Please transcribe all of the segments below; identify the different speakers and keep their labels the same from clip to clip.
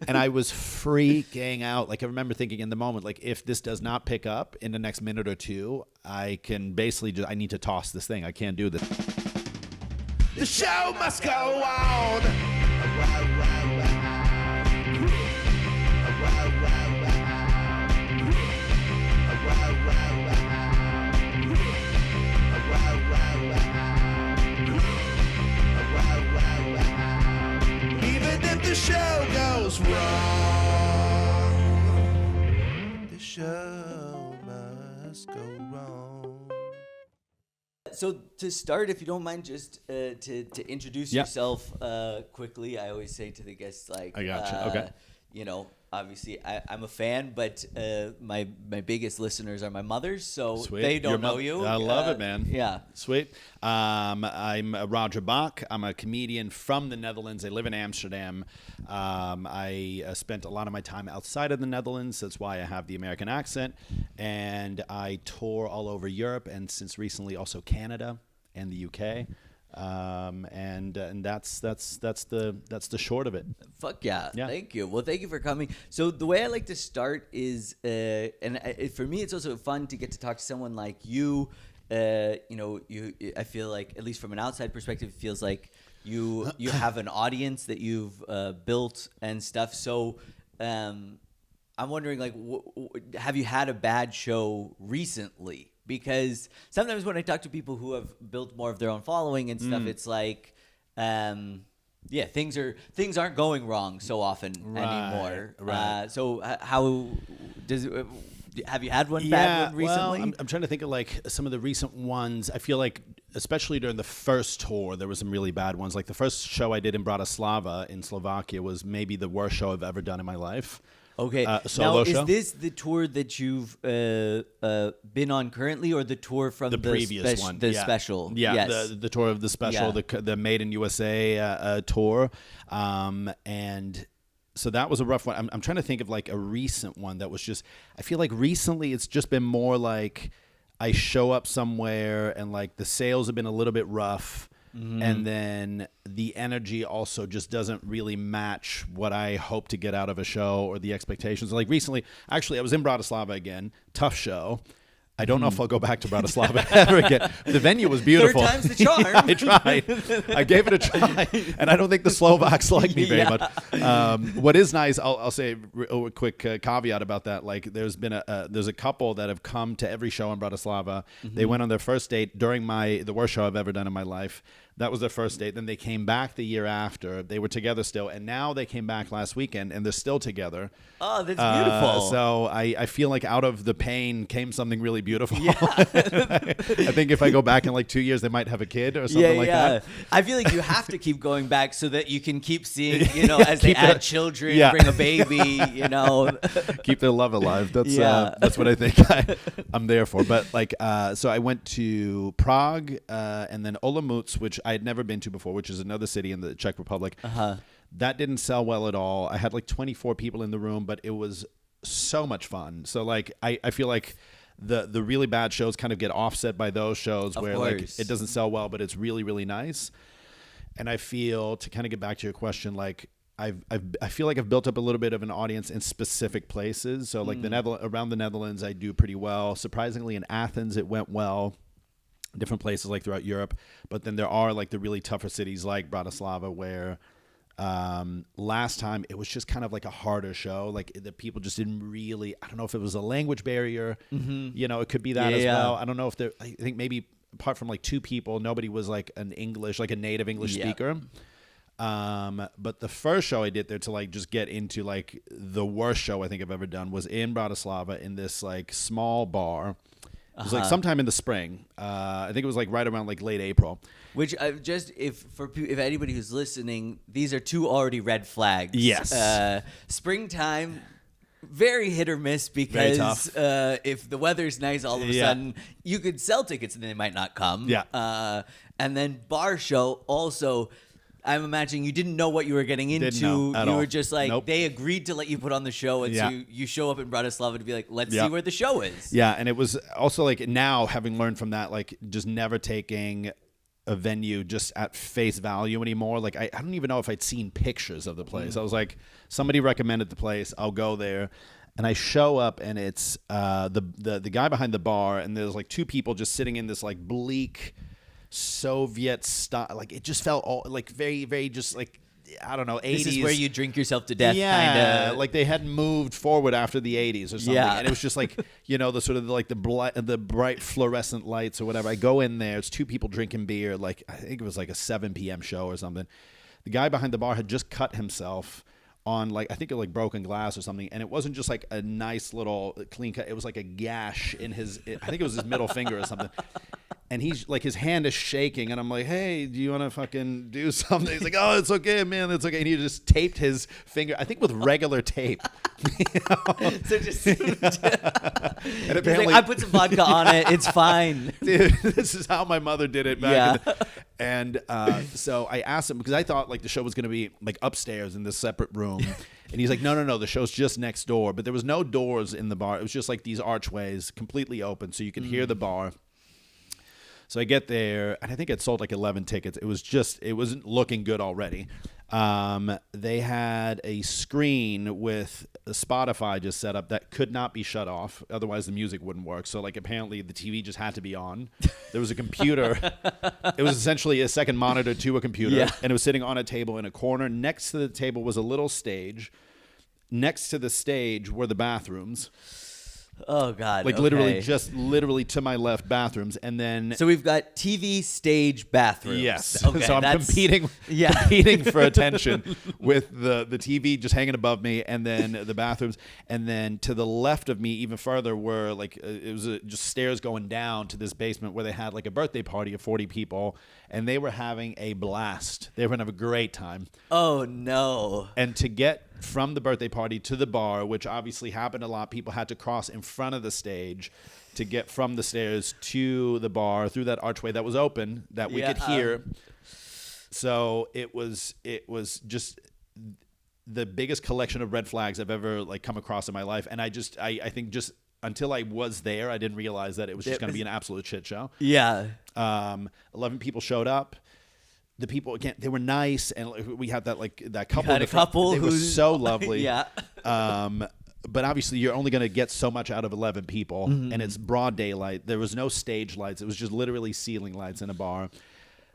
Speaker 1: And I was freaking out. Like, I remember thinking in the moment, like, if this does not pick up in the next minute or two, I can basically I need to toss this thing. I can't do this. The show must go on. Even if the show goes wrong, the show must go wrong.
Speaker 2: So to start, if you don't mind, just to introduce yourself quickly, I always say to the guests, like,
Speaker 1: I gotcha. Okay.
Speaker 2: You know, obviously I'm a fan, but my biggest listeners are my mothers, so
Speaker 1: Sweet.
Speaker 2: they don't know you.
Speaker 1: I love it, man.
Speaker 2: Yeah.
Speaker 1: Sweet. I'm Rogier Bak. I'm a comedian from the Netherlands. I live in Amsterdam. I spent a lot of my time outside of the Netherlands. That's why I have the American accent. And I tour all over Europe and since recently also Canada and the UK. And that's the short of it.
Speaker 2: Fuck yeah. Thank you. Well, thank you for coming. So the way I like to start is, for me, it's also fun to get to talk to someone like you. I feel like, at least from an outside perspective, it feels like you have an audience that you've built and stuff. So I'm wondering, like, have you had a bad show recently? Because sometimes when I talk to people who have built more of their own following and stuff, it's like, things aren't going wrong so often anymore.
Speaker 1: Right.
Speaker 2: So how have you had one bad one recently?
Speaker 1: Well, I'm trying to think of like some of the recent ones. I feel like, especially during the first tour, there were some really bad ones. Like the first show I did in Bratislava in Slovakia was maybe the worst show I've ever done in my life.
Speaker 2: Okay.
Speaker 1: Solo
Speaker 2: now,
Speaker 1: show?
Speaker 2: is this the tour that you've been on currently, or the tour from
Speaker 1: the previous one?
Speaker 2: The special?
Speaker 1: Yeah,
Speaker 2: yes.
Speaker 1: the tour of the special, the Made in USA tour. And so that was a rough one. I'm trying to think of like a recent one that was just, I feel like recently it's just been more like I show up somewhere and like the sales have been a little bit rough. Mm-hmm. And then the energy also just doesn't really match what I hope to get out of a show or the expectations. Like recently, actually, I was in Bratislava again. Tough show. I don't know if I'll go back to Bratislava ever again. The venue was beautiful.
Speaker 2: Third time's the charm.
Speaker 1: Yeah, I tried. I gave it a try, and I don't think the Slovaks like me very much. What is nice, I'll say a quick caveat about that. Like, there's a couple that have come to every show in Bratislava. Mm-hmm. They went on their first date during the worst show I've ever done in my life. That was their first date. Then they came back the year after. They were together still, and now they came back last weekend, and they're still together.
Speaker 2: Oh, that's beautiful.
Speaker 1: So I feel like out of the pain came something really beautiful. Yeah. I think if I go back in like 2 years, they might have a kid or something like that.
Speaker 2: I feel like you have to keep going back so that you can keep seeing, as they add children, bring a baby,
Speaker 1: Keep their love alive. That's what I think I'm there for. But like, so I went to Prague and then Olomouc, which I had never been to before, which is another city in the Czech Republic. That didn't sell well at all. I had like 24 people in the room, but it was so much fun. So like, I feel like the really bad shows kind of get offset by those shows where like it doesn't sell well, but it's really, really nice. And I feel, to kind of get back to your question, like I feel like I've built up a little bit of an audience in specific places. So like around the Netherlands, I do pretty well. Surprisingly, in Athens, it went well. Different places like throughout Europe. But then there are like the really tougher cities like Bratislava where last time it was just kind of like a harder show. Like the people just didn't really, I don't know if it was a language barrier, it could be that as well. I don't know if I think maybe apart from like two people, nobody was like a native English speaker. But the first show I did there to like just get into like the worst show I think I've ever done was in Bratislava in this like small bar. It was like sometime in the spring. I think it was like right around like late April.
Speaker 2: Which if anybody who's listening, these are two already red flags.
Speaker 1: Yes.
Speaker 2: Springtime, very hit or miss because if the weather's nice, all of a sudden you could sell tickets and they might not come.
Speaker 1: Yeah.
Speaker 2: And then bar show also. I'm imagining you didn't know what you were getting into.
Speaker 1: You
Speaker 2: were just like, they agreed to let you put on the show. And so you show up in Bratislava to be like, let's see where the show is.
Speaker 1: Yeah. And it was also like now having learned from that, like just never taking a venue just at face value anymore. Like I don't even know if I'd seen pictures of the place. I was like, somebody recommended the place. I'll go there. And I show up, and it's the guy behind the bar, and there's like two people just sitting in this like bleak Soviet style. Like it just felt all like very, very just like, I don't know, 80s.
Speaker 2: This is where you drink yourself to death,
Speaker 1: yeah,
Speaker 2: kind of.
Speaker 1: like they hadn't moved forward after the 80s or something.
Speaker 2: Yeah.
Speaker 1: And it was just like, the sort of like the bright fluorescent lights or whatever. I go in there, it's two people drinking beer. Like I think it was like a 7 p.m. show or something. The guy behind the bar had just cut himself on like, I think it like broken glass or something. And it wasn't just like a nice little clean cut. It was like a gash in I think it was his middle finger or something. And he's like, his hand is shaking, and I'm like, "Hey, do you want to fucking do something?" He's like, "Oh, it's okay, man, it's okay." And he just taped his finger, I think, with regular tape.
Speaker 2: So just,
Speaker 1: and apparently,
Speaker 2: like, I put some vodka on it. It's fine.
Speaker 1: Dude, this is how my mother did it back. And so I asked him, because I thought like the show was going to be like upstairs in this separate room. And he's like, no, the show's just next door. But there was no doors in the bar. It was just like these archways completely open, so you could hear the bar. So I get there, and I think it sold like 11 tickets. It wasn't looking good already. They had a screen with Spotify just set up that could not be shut off. Otherwise, the music wouldn't work. So, like, apparently the TV just had to be on. There was a computer. It was essentially a second monitor to a computer.
Speaker 2: Yeah.
Speaker 1: And it was sitting on a table in a corner. Next to the table was a little stage. Next to the stage were the bathrooms.
Speaker 2: Oh God!
Speaker 1: Like literally to my left, bathrooms, and then
Speaker 2: so we've got TV, stage, bathrooms.
Speaker 1: Yes.
Speaker 2: Okay,
Speaker 1: so I'm competing for attention with the TV just hanging above me, and then the bathrooms, and then to the left of me, even further, were like it was just stairs going down to this basement where they had like a birthday party of 40 people, and they were having a blast. They were gonna have a great time.
Speaker 2: Oh no!
Speaker 1: And to get from the birthday party to the bar, which obviously happened a lot, people had to cross in front of the stage to get from the stairs to the bar through that archway that was open that we could hear. So it was just the biggest collection of red flags I've ever like come across in my life. And I think just until I was there, I didn't realize that it was just going to be an absolute shit show.
Speaker 2: Yeah.
Speaker 1: 11 people showed up. The people, again, they were nice, and we had that couple.
Speaker 2: You had a couple
Speaker 1: who was so lovely.
Speaker 2: Yeah.
Speaker 1: But obviously, you're only going to get so much out of 11 people, and it's broad daylight. There was no stage lights. It was just literally ceiling lights in a bar.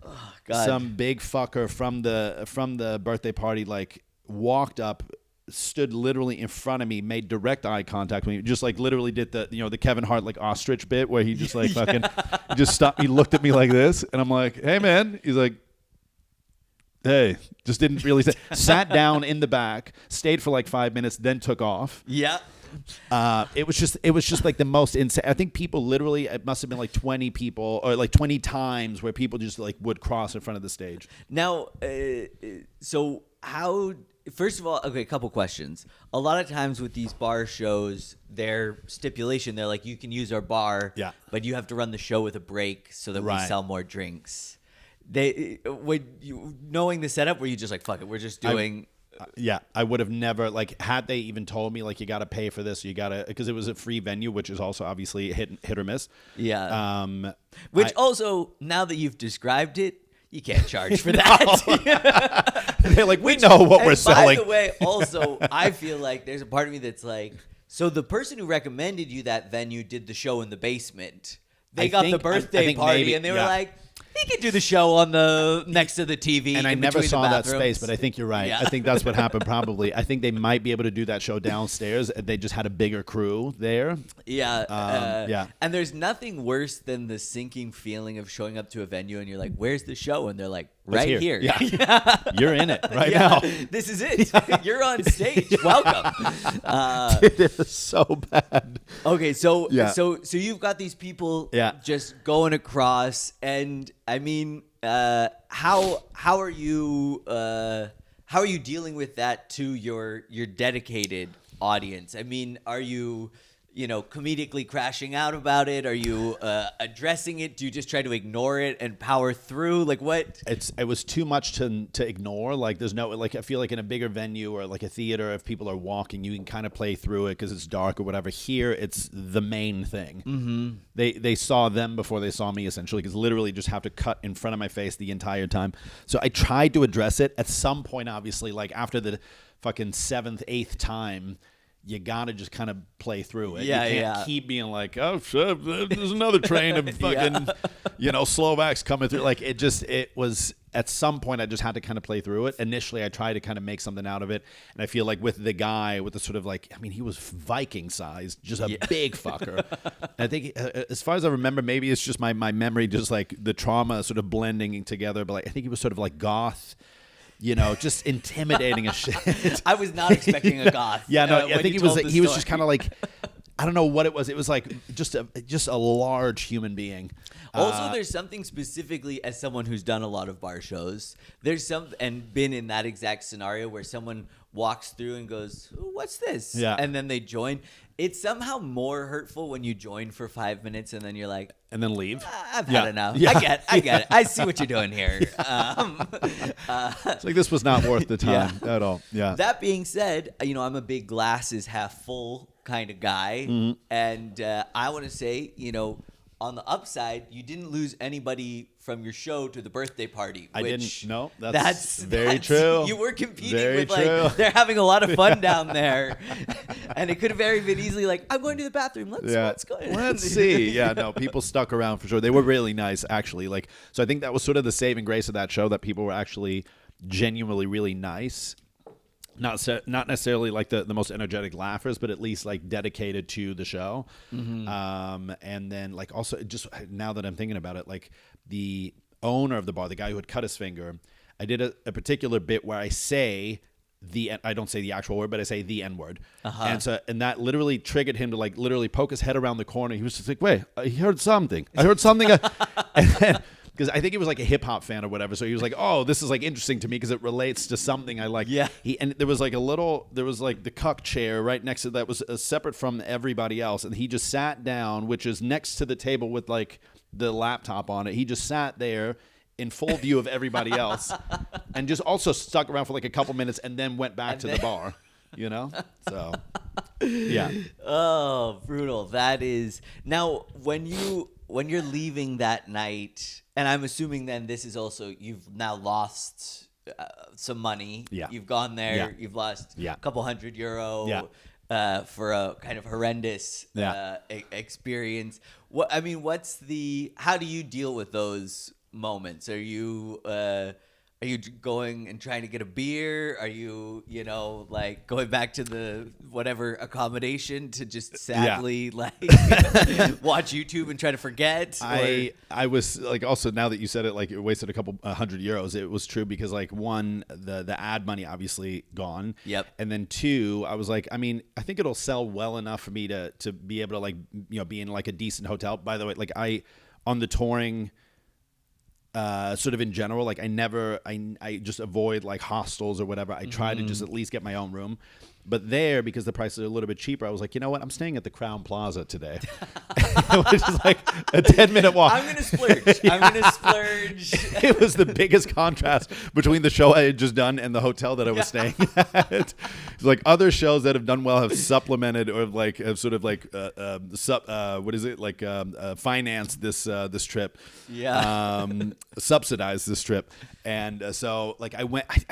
Speaker 2: Oh, God.
Speaker 1: Some big fucker from the birthday party like walked up, stood literally in front of me, made direct eye contact with me, just like literally did the Kevin Hart like ostrich bit where he just like fucking he just stopped. He looked at me like this, and I'm like, "Hey, man." He's like, "Hey," just didn't really say. Sat down in the back, stayed for like 5 minutes, then took off.
Speaker 2: Yeah.
Speaker 1: It was just like the most insane. I think people literally, it must have been like 20 people or like 20 times where people just like would cross in front of the stage.
Speaker 2: Now, so how? First of all, okay, a couple questions. A lot of times with these bar shows, their stipulation, they're like, you can use our bar, but you have to run the show with a break so that we sell more drinks. Knowing the setup, were you just like, fuck it, we're just doing?
Speaker 1: I would have never, like, had they even told me like you got to pay for this, you got to, because it was a free venue, which is also obviously hit or miss.
Speaker 2: Yeah. Also, now that you've described it, you can't charge for that.
Speaker 1: They're like, we know what we're selling.
Speaker 2: By the way, also, I feel like there's a part of me that's like, so the person who recommended you that venue did the show in the basement. They got the birthday party, and they were like, he could do the show on the next to the TV.
Speaker 1: And I never saw that space, but I think you're right.
Speaker 2: Yeah.
Speaker 1: I think that's what happened probably. I think they might be able to do that show downstairs. They just had a bigger crew there.
Speaker 2: Yeah. And there's nothing worse than the sinking feeling of showing up to a venue and you're like, where's the show? And they're like, right here.
Speaker 1: Yeah. You're in it right now.
Speaker 2: This is it. You're on stage. Welcome.
Speaker 1: Dude, it was so bad.
Speaker 2: Okay, so you've got these people just going across, and I mean, how are you dealing with that to your dedicated audience? I mean, are you comedically crashing out about it? Are you addressing it? Do you just try to ignore it and power through? Like what?
Speaker 1: It was too much to ignore. Like there's no, like I feel like in a bigger venue or like a theater, if people are walking, you can kind of play through it because it's dark or whatever. Here, it's the main thing. Mm-hmm. They saw them before they saw me, essentially, because literally just have to cut in front of my face the entire time. So I tried to address it at some point. Obviously, like after the fucking 7th, 8th time, you gotta just kind of play through it.
Speaker 2: Yeah,
Speaker 1: you can't keep being like, oh shit, there's another train of fucking, Slovaks coming through. Like it was at some point I just had to kind of play through it. Initially, I tried to kind of make something out of it, and I feel like with the guy with the sort of like, I mean, he was Viking sized, just a big fucker. I think as far as I remember, maybe it's just my memory, just like the trauma sort of blending together. But like, I think he was sort of like goth. Just intimidating as shit.
Speaker 2: I was not expecting a goth.
Speaker 1: Yeah, no, I think he was just kind of like, I don't know what it was. It was like just a large human being.
Speaker 2: Also, there's something specifically as someone who's done a lot of bar shows. And been in that exact scenario where someone walks through and goes, "Ooh, what's this?"
Speaker 1: Yeah.
Speaker 2: And then they join. It's somehow more hurtful when you join for 5 minutes and then you're like,
Speaker 1: and then leave.
Speaker 2: I've had enough.
Speaker 1: Yeah.
Speaker 2: I get it. I see what you're doing here.
Speaker 1: It's like this was not worth the time at all. Yeah.
Speaker 2: That being said, I'm a big glasses half full kind of guy. Mm-hmm. And I want to say, on the upside, you didn't lose anybody from your show to the birthday party.
Speaker 1: I didn't. No, that's very true.
Speaker 2: You were competing
Speaker 1: very
Speaker 2: with
Speaker 1: true.
Speaker 2: They're having a lot of fun down there, and it could have very been easily like, I'm going to the bathroom. Let's go.
Speaker 1: Let's see. Yeah, no, people stuck around for sure. They were really nice, actually. Like, so I think that was sort of the saving grace of that show, that people were actually genuinely really nice. Not necessarily like the most energetic laughers, but at least like dedicated to the show. Mm-hmm. And then like also just now that I'm thinking about it, like the owner of the bar, the guy who had cut his finger, I did a particular bit where I say I don't say the actual word, but I say the N word. Uh-huh. And that literally triggered him to like literally poke his head around the corner. He was just like, wait, I heard something. And then, because I think he was like a hip hop fan or whatever. So he was like, oh, this is like interesting to me because it relates to something I like.
Speaker 2: Yeah.
Speaker 1: And there was like the cuck chair right next to that was separate from everybody else. And he just sat down, which is next to the table with like the laptop on it. He just sat there in full view of everybody else and just also stuck around for like a couple minutes and then went back to the bar, So, yeah.
Speaker 2: Oh, brutal. That is. Now, when you're leaving that night, and I'm assuming then this is also, you've now lost some money.
Speaker 1: Yeah.
Speaker 2: You've gone there.
Speaker 1: Yeah.
Speaker 2: You've lost
Speaker 1: Yeah.
Speaker 2: a couple €100
Speaker 1: Yeah.
Speaker 2: for a kind of horrendous experience. How do you deal with those moments? Are you going and trying to get a beer? Are you, like going back to the whatever accommodation to just sadly like watch YouTube and try to forget?
Speaker 1: I was like, also now that you said it, like it wasted a couple €100. It was true because like one, the ad money obviously gone.
Speaker 2: Yep.
Speaker 1: And then two, I was like, I mean, I think it'll sell well enough for me to be able to like, be in like a decent hotel. By the way, like on the touring, sort of in general, like I just avoid like hostels or whatever. I try to just at least get my own room. But there, because the prices are a little bit cheaper, I was like, you know what? I'm staying at the Crowne Plaza today, which is like a 10-minute walk.
Speaker 2: I'm going to splurge. I'm going to splurge.
Speaker 1: It was the biggest contrast between the show I had just done and the hotel that I was staying at. It's like other shows that have done well have supplemented or like have sort of like financed this trip.
Speaker 2: Yeah.
Speaker 1: Subsidized this trip. And so like I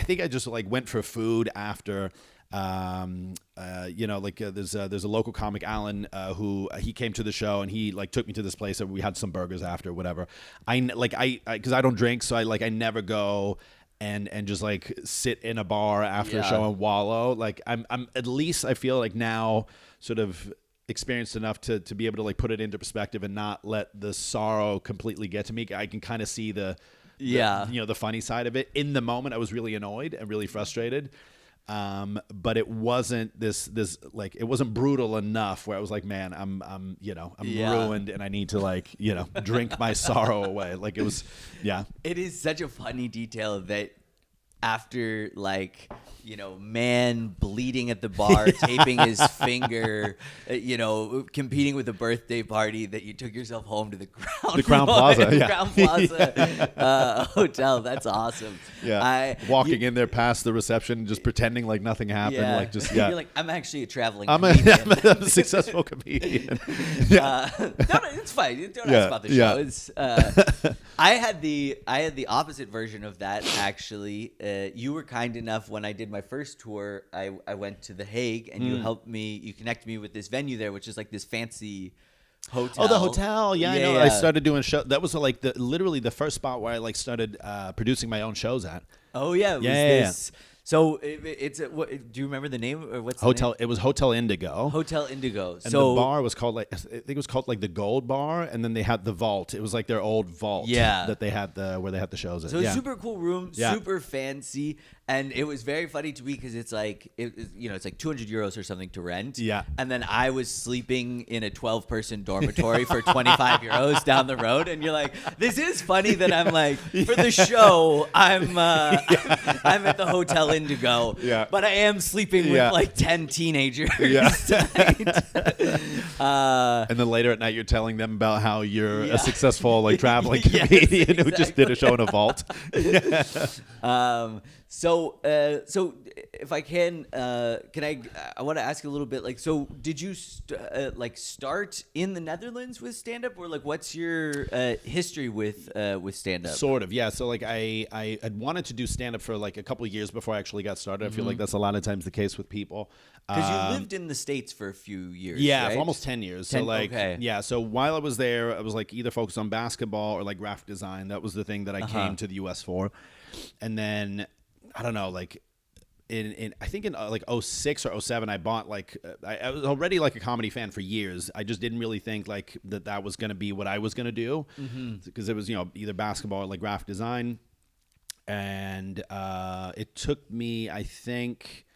Speaker 1: think I just like went for food after. There's a local comic, Alan, who he came to the show and he like took me to this place and we had some burgers after, whatever. Because I don't drink, so I never go and just like sit in a bar after a show and wallow. Like I'm at least I feel like now sort of experienced enough to be able to like put it into perspective and not let the sorrow completely get to me. I can kind of see the funny side of it. In the moment, I was really annoyed and really frustrated. But it wasn't it wasn't brutal enough where I was like, man, I'm ruined and I need to like, drink my sorrow away. Like it was, yeah.
Speaker 2: It is such a funny detail that after like, you know, man bleeding at the bar, taping his finger, you know, competing with a birthday party, that you took yourself home to the Crown
Speaker 1: Plaza,
Speaker 2: Crown Plaza hotel. That's awesome.
Speaker 1: Yeah, walking in there past the reception, just pretending like nothing happened, like just
Speaker 2: You're like, I'm actually a traveling comedian.
Speaker 1: I'm a successful comedian.
Speaker 2: No, it's fine. Don't ask about the show. It's, I had the opposite version of that actually. You were kind enough when I did my first tour. I went to The Hague, and you helped me. You connected me with this venue there, which is like this fancy hotel.
Speaker 1: Oh, the hotel. Yeah, I know. I started doing show. That was like literally the first spot where I like started producing my own shows at.
Speaker 2: Oh yeah, this. So it's what, do you remember the name, or what's
Speaker 1: Hotel?
Speaker 2: The name?
Speaker 1: It was Hotel Indigo.
Speaker 2: Hotel Indigo.
Speaker 1: And the bar was called, like, I think it was called like the Gold Bar, and then they had the Vault. It was like their old vault. That they had where they had the shows at.
Speaker 2: So it's super cool room, super fancy, and it was very funny to me because it's like it's like 200 euros or something to rent. Yeah. And then I was sleeping in a 12-person dormitory for 25 euros down the road, and you're like, this is funny that I'm like, for the show I'm at the Hotel Indigo, but I am sleeping with like 10 teenagers. Tonight.
Speaker 1: And then later at night, you're telling them about how you're a successful like traveling comedian who just did a show in a vault.
Speaker 2: So if I can I want to ask you a little bit, like, so did you start in the Netherlands with stand-up, or like what's your history with stand-up?
Speaker 1: Sort of, yeah. So like I had wanted to do stand-up for like a couple of years before I actually got started. I feel like that's a lot of times the case with people.
Speaker 2: Because you lived in the States for a few years,
Speaker 1: right? For almost 10 years. So so while I was there, I was like either focused on basketball or like graphic design. That was the thing that I came to the US for. And then I don't know, like in I think in like 06 or 07, I bought like I was already like a comedy fan for years. I just didn't really think like that was going to be what I was going to do, because it was, you know, either basketball or like graphic design. And it took me, I think,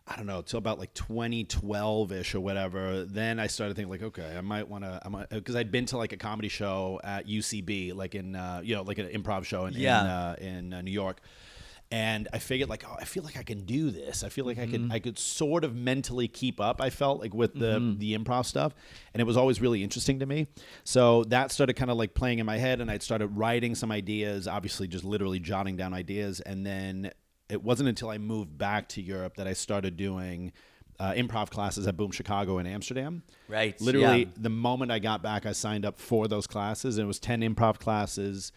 Speaker 1: I don't know, till about like 2012-ish or whatever. Then I started thinking like, okay, I might want to, because I'd been to like a comedy show at UCB, like in, like an improv show in New York. And I figured like, oh, I feel like I can do this. I feel like I could sort of mentally keep up, I felt like, with the improv stuff. And it was always really interesting to me. So that started kind of like playing in my head, and I'd started writing some ideas, obviously just literally jotting down ideas. And then it wasn't until I moved back to Europe that I started doing improv classes at Boom Chicago in Amsterdam.
Speaker 2: Right.
Speaker 1: Literally the moment I got back, I signed up for those classes, and it was 10 improv classes.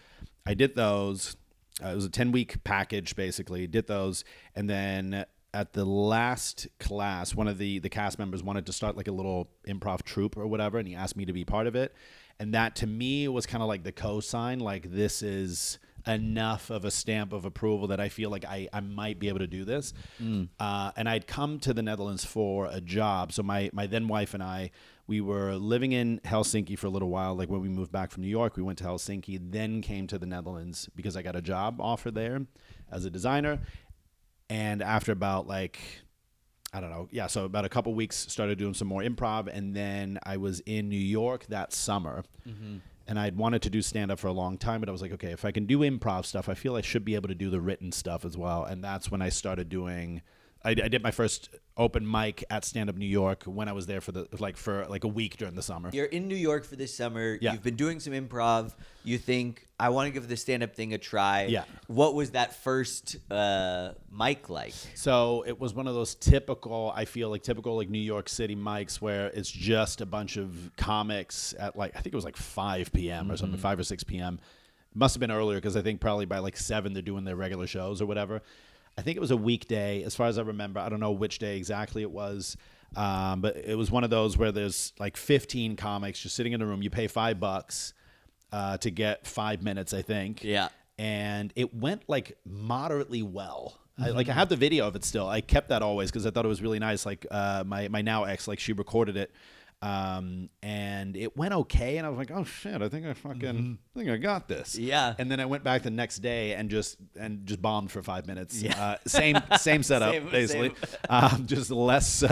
Speaker 1: I did those. It was a 10-week package, basically. Did those, and then at the last class, one of the cast members wanted to start like a little improv troupe or whatever, and he asked me to be part of it. And that, to me, was kind of like the cosign, like this is enough of a stamp of approval that I feel like I might be able to do this. And I'd come to the Netherlands for a job. So my then wife and I, we were living in Helsinki for a little while. Like when we moved back from New York, we went to Helsinki, then came to the Netherlands because I got a job offer there as a designer. And after about like, I don't know, so about a couple weeks, started doing some more improv. And then I was in New York that summer. And I'd wanted to do stand-up for a long time, but I was like, okay, if I can do improv stuff, I feel I should be able to do the written stuff as well. And that's when I started doing, I did my first open mic at Stand Up New York when I was there for a week during the summer.
Speaker 2: You're in New York for this summer. Yeah. You've been doing some improv. You think, I want to give the stand-up thing a try. Yeah. What was that first mic like?
Speaker 1: So it was one of those typical New York City mics where it's just a bunch of comics at like, I think it was like 5 p.m. or something, 5 or 6 p.m. Must have been earlier because I think probably by like 7 they're doing their regular shows or whatever. I think it was a weekday, as far as I remember. I don't know which day exactly it was, but it was one of those where there's like 15 comics just sitting in a room. You pay $5 to get 5 minutes, I think. Yeah. And it went like moderately well. I have the video of it still. I kept that always because I thought it was really nice. Like my now ex, like she recorded it. And it went okay, and I was like, oh shit, I think I got this.
Speaker 2: Yeah.
Speaker 1: And then I went back the next day and just bombed for 5 minutes. Yeah. Same setup, basically. Just less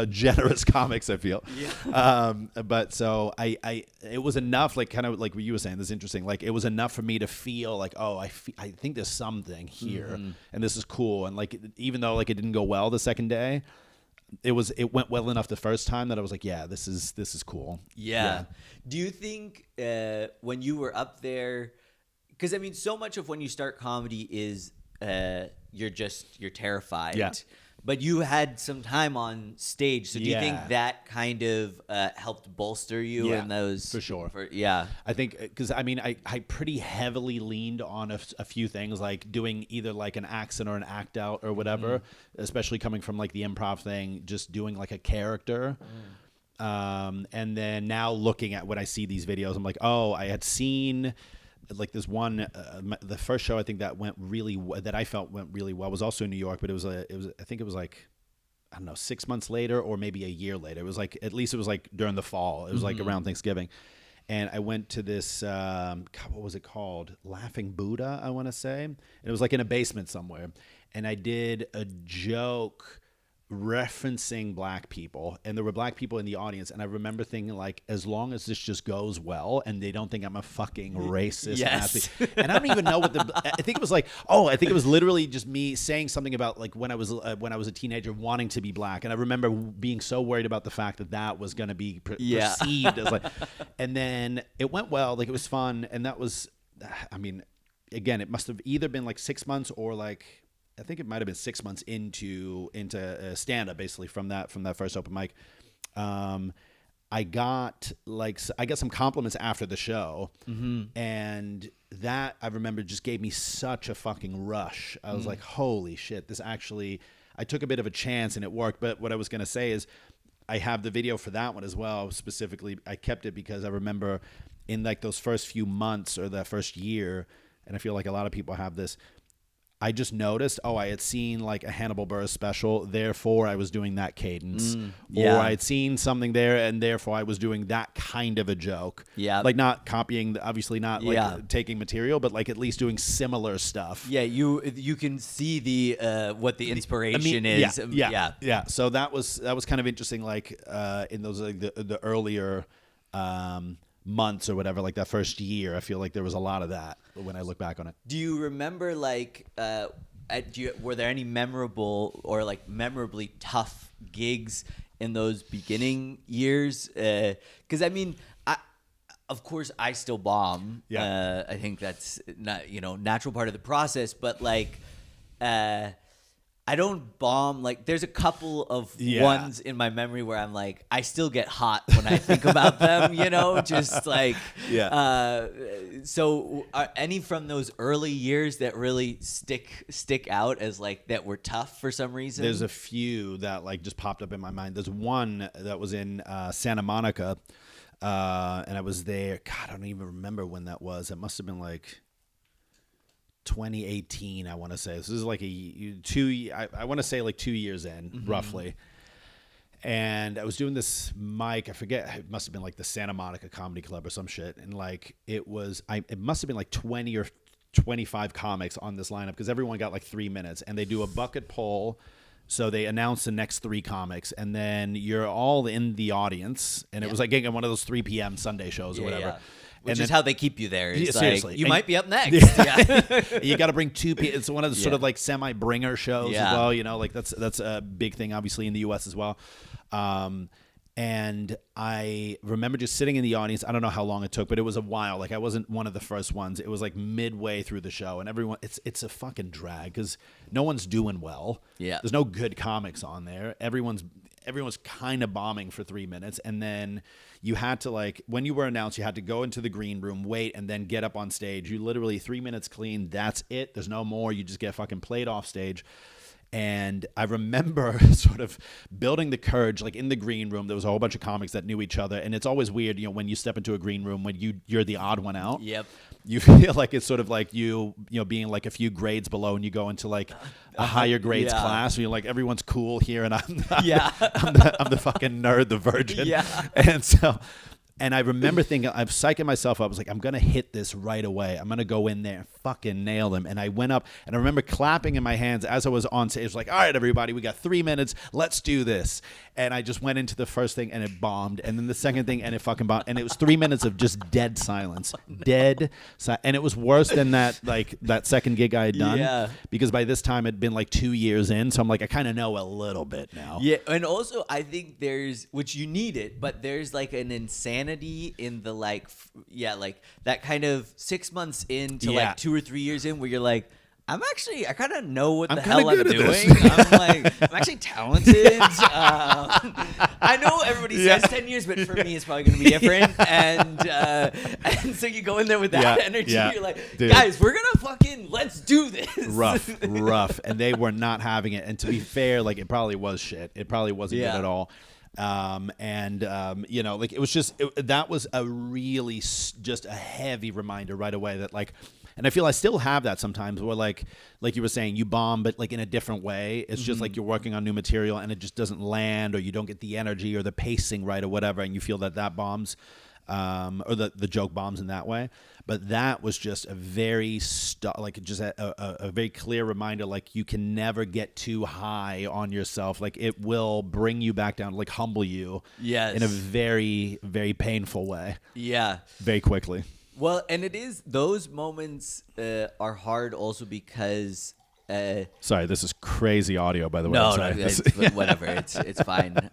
Speaker 1: generous comics, I feel. Yeah. But so it was enough, like kind of like what you were saying. This is interesting. Like it was enough for me to feel like, oh, I think there's something here, and this is cool. And like even though like it didn't go well the second day, it went well enough the first time that I was like, yeah, this is cool.
Speaker 2: Yeah. Do you think when you were up there, because I mean, so much of when you start comedy is you're terrified.
Speaker 1: Yeah.
Speaker 2: But you had some time on stage, so do you think
Speaker 1: Yeah.
Speaker 2: that kind of helped bolster you in those?
Speaker 1: For sure.
Speaker 2: Yeah.
Speaker 1: I think because I mean I pretty heavily leaned on a few things, like doing either like an accent or an act out or whatever, especially coming from like the improv thing, just doing like a character. And then now looking at when I see these videos, I'm like, oh, I had seen like this one, the first show I think that I felt went really well was also in New York, but I think it was like, I don't know, 6 months later or maybe a year later. It was like, at least it was like during the fall. It was like around Thanksgiving. And I went to this, God, what was it called? Laughing Buddha, I want to say. And it was like in a basement somewhere. And I did a joke referencing black people, and there were black people in the audience, and I remember thinking like, as long as this just goes well and they don't think I'm a fucking racist Nazi. And I don't even know what I think it was like, I think it was literally just me saying something about like when I was a teenager wanting to be black, and I remember being so worried about the fact that was going to be perceived as like, and then it went well, like it was fun, and that was, I mean, again, it must have either been like 6 months or like, I think it might have been 6 months into stand-up, basically from that first open mic. I got some compliments after the show, and that I remember just gave me such a fucking rush. I was like, holy shit, this actually, I took a bit of a chance and it worked. But what I was gonna say is, I have the video for that one as well. Specifically, I kept it because I remember in like those first few months or that first year, and I feel like a lot of people have this, I just noticed, I had seen like a Hannibal Buress special, therefore I was doing that cadence. Or I had seen something there, and therefore I was doing that kind of a joke. Yeah. Like not copying, obviously not like taking material, but like at least doing similar stuff.
Speaker 2: Yeah, you can see the what the inspiration is.
Speaker 1: Yeah. So that was kind of interesting, like in those like the earlier months or whatever, like that first year, I feel like there was a lot of that when I look back on it.
Speaker 2: Do you remember like were there any memorable or like memorably tough gigs in those beginning years? Because I mean, of course I still bomb. I think that's not, natural part of the process, but like I don't bomb. Like, there's a couple of ones in my memory where I'm like, I still get hot when I think about them, just like, so are any from those early years that really stick out as like, that were tough for some reason?
Speaker 1: There's a few that like just popped up in my mind. There's one that was in Santa Monica, and I was there. God, I don't even remember when that was. It must have been like 2018, I want to say. This is like I want to say like 2 years in, roughly. And I was doing this mic, I forget, it must have been like the Santa Monica Comedy Club or some shit. And like it must have been like 20 or 25 comics on this lineup, because everyone got like 3 minutes, and they do a bucket poll. So they announce the next 3 comics, and then you're all in the audience. And it was like getting one of those 3 p.m. Sunday shows or whatever.
Speaker 2: Yeah. Which is how they keep you there. It's
Speaker 1: seriously.
Speaker 2: Like, you might be up next.
Speaker 1: You got to bring 2 people. It's one of the sort of like semi-bringer shows as well. Like that's a big thing, obviously, in the U.S. as well. And I remember just sitting in the audience. I don't know how long it took, but it was a while. Like I wasn't one of the first ones. It was like midway through the show, and everyone, it's a fucking drag because no one's doing well. Yeah, there's no good comics on there. Everyone's kind of bombing for 3 minutes, and then you had to, like, when you were announced, you had to go into the green room, wait, and then get up on stage. You literally 3 minutes clean. That's it. There's no more. You just get fucking played off stage. And I remember sort of building the courage, like in the green room, there was a whole bunch of comics that knew each other. And it's always weird, when you step into a green room, when you're the odd one out.
Speaker 2: Yep.
Speaker 1: You feel like it's sort of like you being like a few grades below, and you go into like a higher grades class, and you're like, everyone's cool here, and I'm the fucking nerd, the virgin.
Speaker 2: Yeah.
Speaker 1: And I remember thinking, I'm psyching myself up. I was like, I'm going to hit this right away. I'm going to go in there and fucking nail them. And I went up, and I remember clapping in my hands as I was on stage, like, all right, everybody, we got 3 minutes. Let's do this. And I just went into the first thing, and it bombed. And then the second thing, and it fucking bombed. And it was 3 minutes of just dead silence. And it was worse than that second gig I had done.
Speaker 2: Yeah.
Speaker 1: Because by this time, it'd been like 2 years in. So I'm like, I kind of know a little bit now.
Speaker 2: Yeah. And also, I think which you need it, but there's like an insanity in the like that kind of 6 months into like 2 or 3 years in where you're like, I kind of know what the hell I'm doing. I'm actually talented. I know everybody says 10 years, but for me, it's probably going to be different. And so you go in there with that energy. You're like, guys, we're going to let's do this.
Speaker 1: Rough. And they were not having it. And to be fair, like, it probably was shit. It probably wasn't good at all. It was just, that was a really just a heavy reminder right away that like, and I feel I still have that sometimes where like you were saying, you bomb, but like in a different way. It's just like you're working on new material and it just doesn't land, or you don't get the energy or the pacing right or whatever. And you feel that bombs, or the joke bombs in that way. But that was just a very a very clear reminder, like you can never get too high on yourself. Like it will bring you back down, like humble you in a very, very painful way. Yeah. Very quickly.
Speaker 2: Well, and it is, those moments are hard also because...
Speaker 1: sorry, this is crazy audio, by the way.
Speaker 2: No, whatever. It's fine.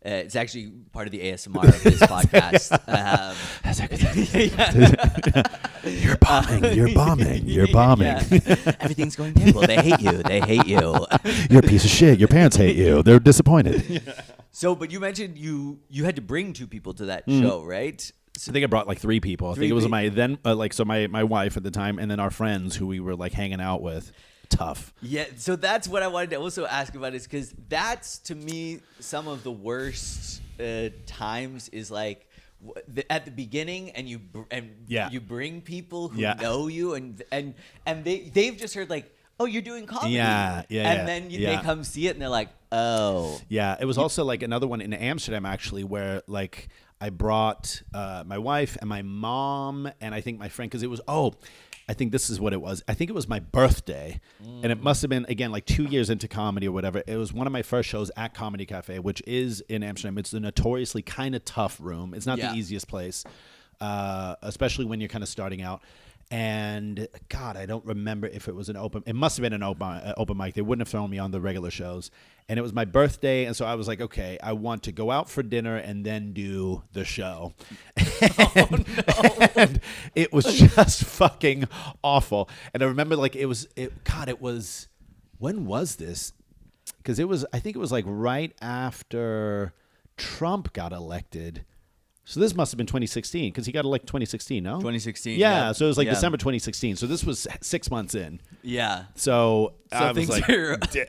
Speaker 2: It's actually part of the ASMR of this podcast.
Speaker 1: You're bombing.
Speaker 2: Yeah. Everything's going terrible. They hate you.
Speaker 1: You're a piece of shit. Your parents hate you. They're disappointed. Yeah.
Speaker 2: So, but you mentioned you had to bring 2 people to that show, right?
Speaker 1: So I think I brought like 3 people. I think it was my wife at the time, and then our friends who we were like hanging out with. Tough.
Speaker 2: Yeah, so that's what I wanted to also ask about, is because that's, to me, some of the worst times is like at the beginning, and you bring people who know you, and they've just heard like, oh, you're doing comedy, and then they come see it and they're like, oh,
Speaker 1: yeah. It was also like another one in Amsterdam actually, where like I brought my wife and my mom and I think my friend, because it was I think this is what it was. I think it was my birthday, and it must have been, again, like 2 years into comedy or whatever. It was one of my first shows at Comedy Cafe, which is in Amsterdam. It's the notoriously kind of tough room. It's not the easiest place, especially when you're kind of starting out. And God, I don't remember if it was an open. It must have been an open mic. They wouldn't have thrown me on the regular shows. And it was my birthday, and so I was like, okay, I want to go out for dinner and then do the show. And it was just fucking awful. And I remember like it was. When was this? Because I think it was like right after Trump got elected. So this must have been 2016, because he got elected 2016, no?
Speaker 2: 2016.
Speaker 1: Yeah, so it was like December 2016. So this was 6 months in.
Speaker 2: Yeah.
Speaker 1: So I was like,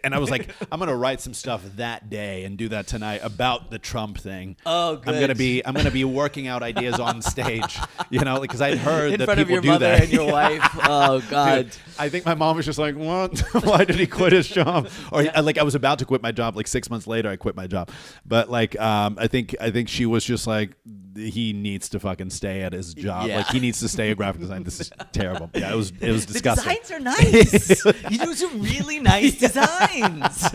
Speaker 1: and I was like, I'm gonna write some stuff that day and do that tonight about the Trump thing.
Speaker 2: Oh, good.
Speaker 1: I'm gonna be working out ideas on stage, because I'd heard that people do that.
Speaker 2: In front of your mother and your wife. Oh God.
Speaker 1: Dude, I think my mom was just like, what? Why did he quit his job? Or like I was about to quit my job. Like 6 months later, I quit my job. But like I think she was just like, he needs to fucking stay at his job.
Speaker 2: Yeah.
Speaker 1: Like he needs to stay a graphic designer. This is terrible. Yeah, it was disgusting.
Speaker 2: The designs are nice. You do some really nice designs.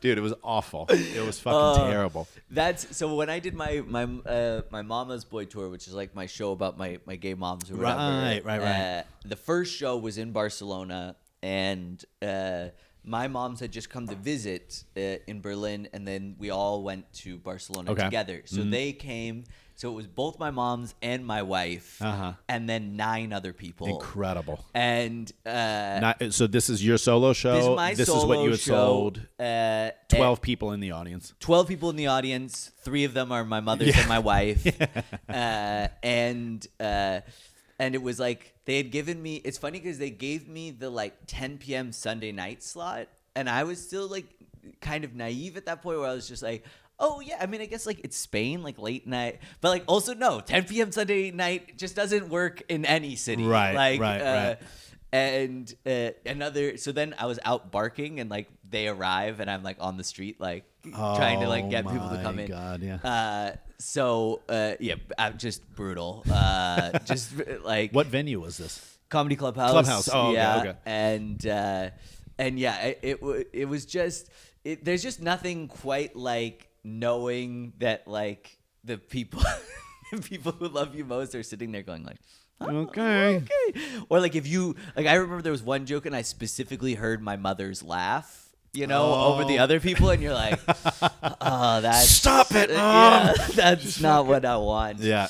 Speaker 1: Dude, it was awful. It was fucking terrible.
Speaker 2: That's so when I did my Mama's Boy tour, which is like my show about my gay moms or whatever.
Speaker 1: Right.
Speaker 2: The first show was in Barcelona, and my moms had just come to visit in Berlin, and then we all went to Barcelona together. So they came. So it was both my moms and my wife, and then 9 other people.
Speaker 1: Incredible.
Speaker 2: And
Speaker 1: so this is your solo show?
Speaker 2: This is my
Speaker 1: This
Speaker 2: solo
Speaker 1: is what you had
Speaker 2: show.
Speaker 1: sold? 12 people in the audience.
Speaker 2: 12 people in the audience. 3 of them are my mother's and my wife. And it was like they had given me. It's funny because they gave me the like 10 p.m. Sunday night slot, and I was still like kind of naive at that point where I was just like, oh yeah, I mean, I guess like it's Spain, like late night, but like also no, 10 p.m. Sunday night just doesn't work in any city,
Speaker 1: right?
Speaker 2: And another, so then I was out barking, and like they arrive, and I'm like on the street, like trying to like get people to come in.
Speaker 1: God, yeah.
Speaker 2: Just brutal. Just like
Speaker 1: What venue was this?
Speaker 2: Comedy Clubhouse.
Speaker 1: Clubhouse. Oh,
Speaker 2: yeah.
Speaker 1: okay.
Speaker 2: And yeah, it was just there's just nothing quite like knowing that like the people people who love you most are sitting there going like, oh, okay. Or like if you like, I remember there was one joke and I specifically heard my mother's laugh. Over the other people, and you're like, "Oh, that's
Speaker 1: stop it, Mom.
Speaker 2: Yeah, that's not what I want."
Speaker 1: Yeah.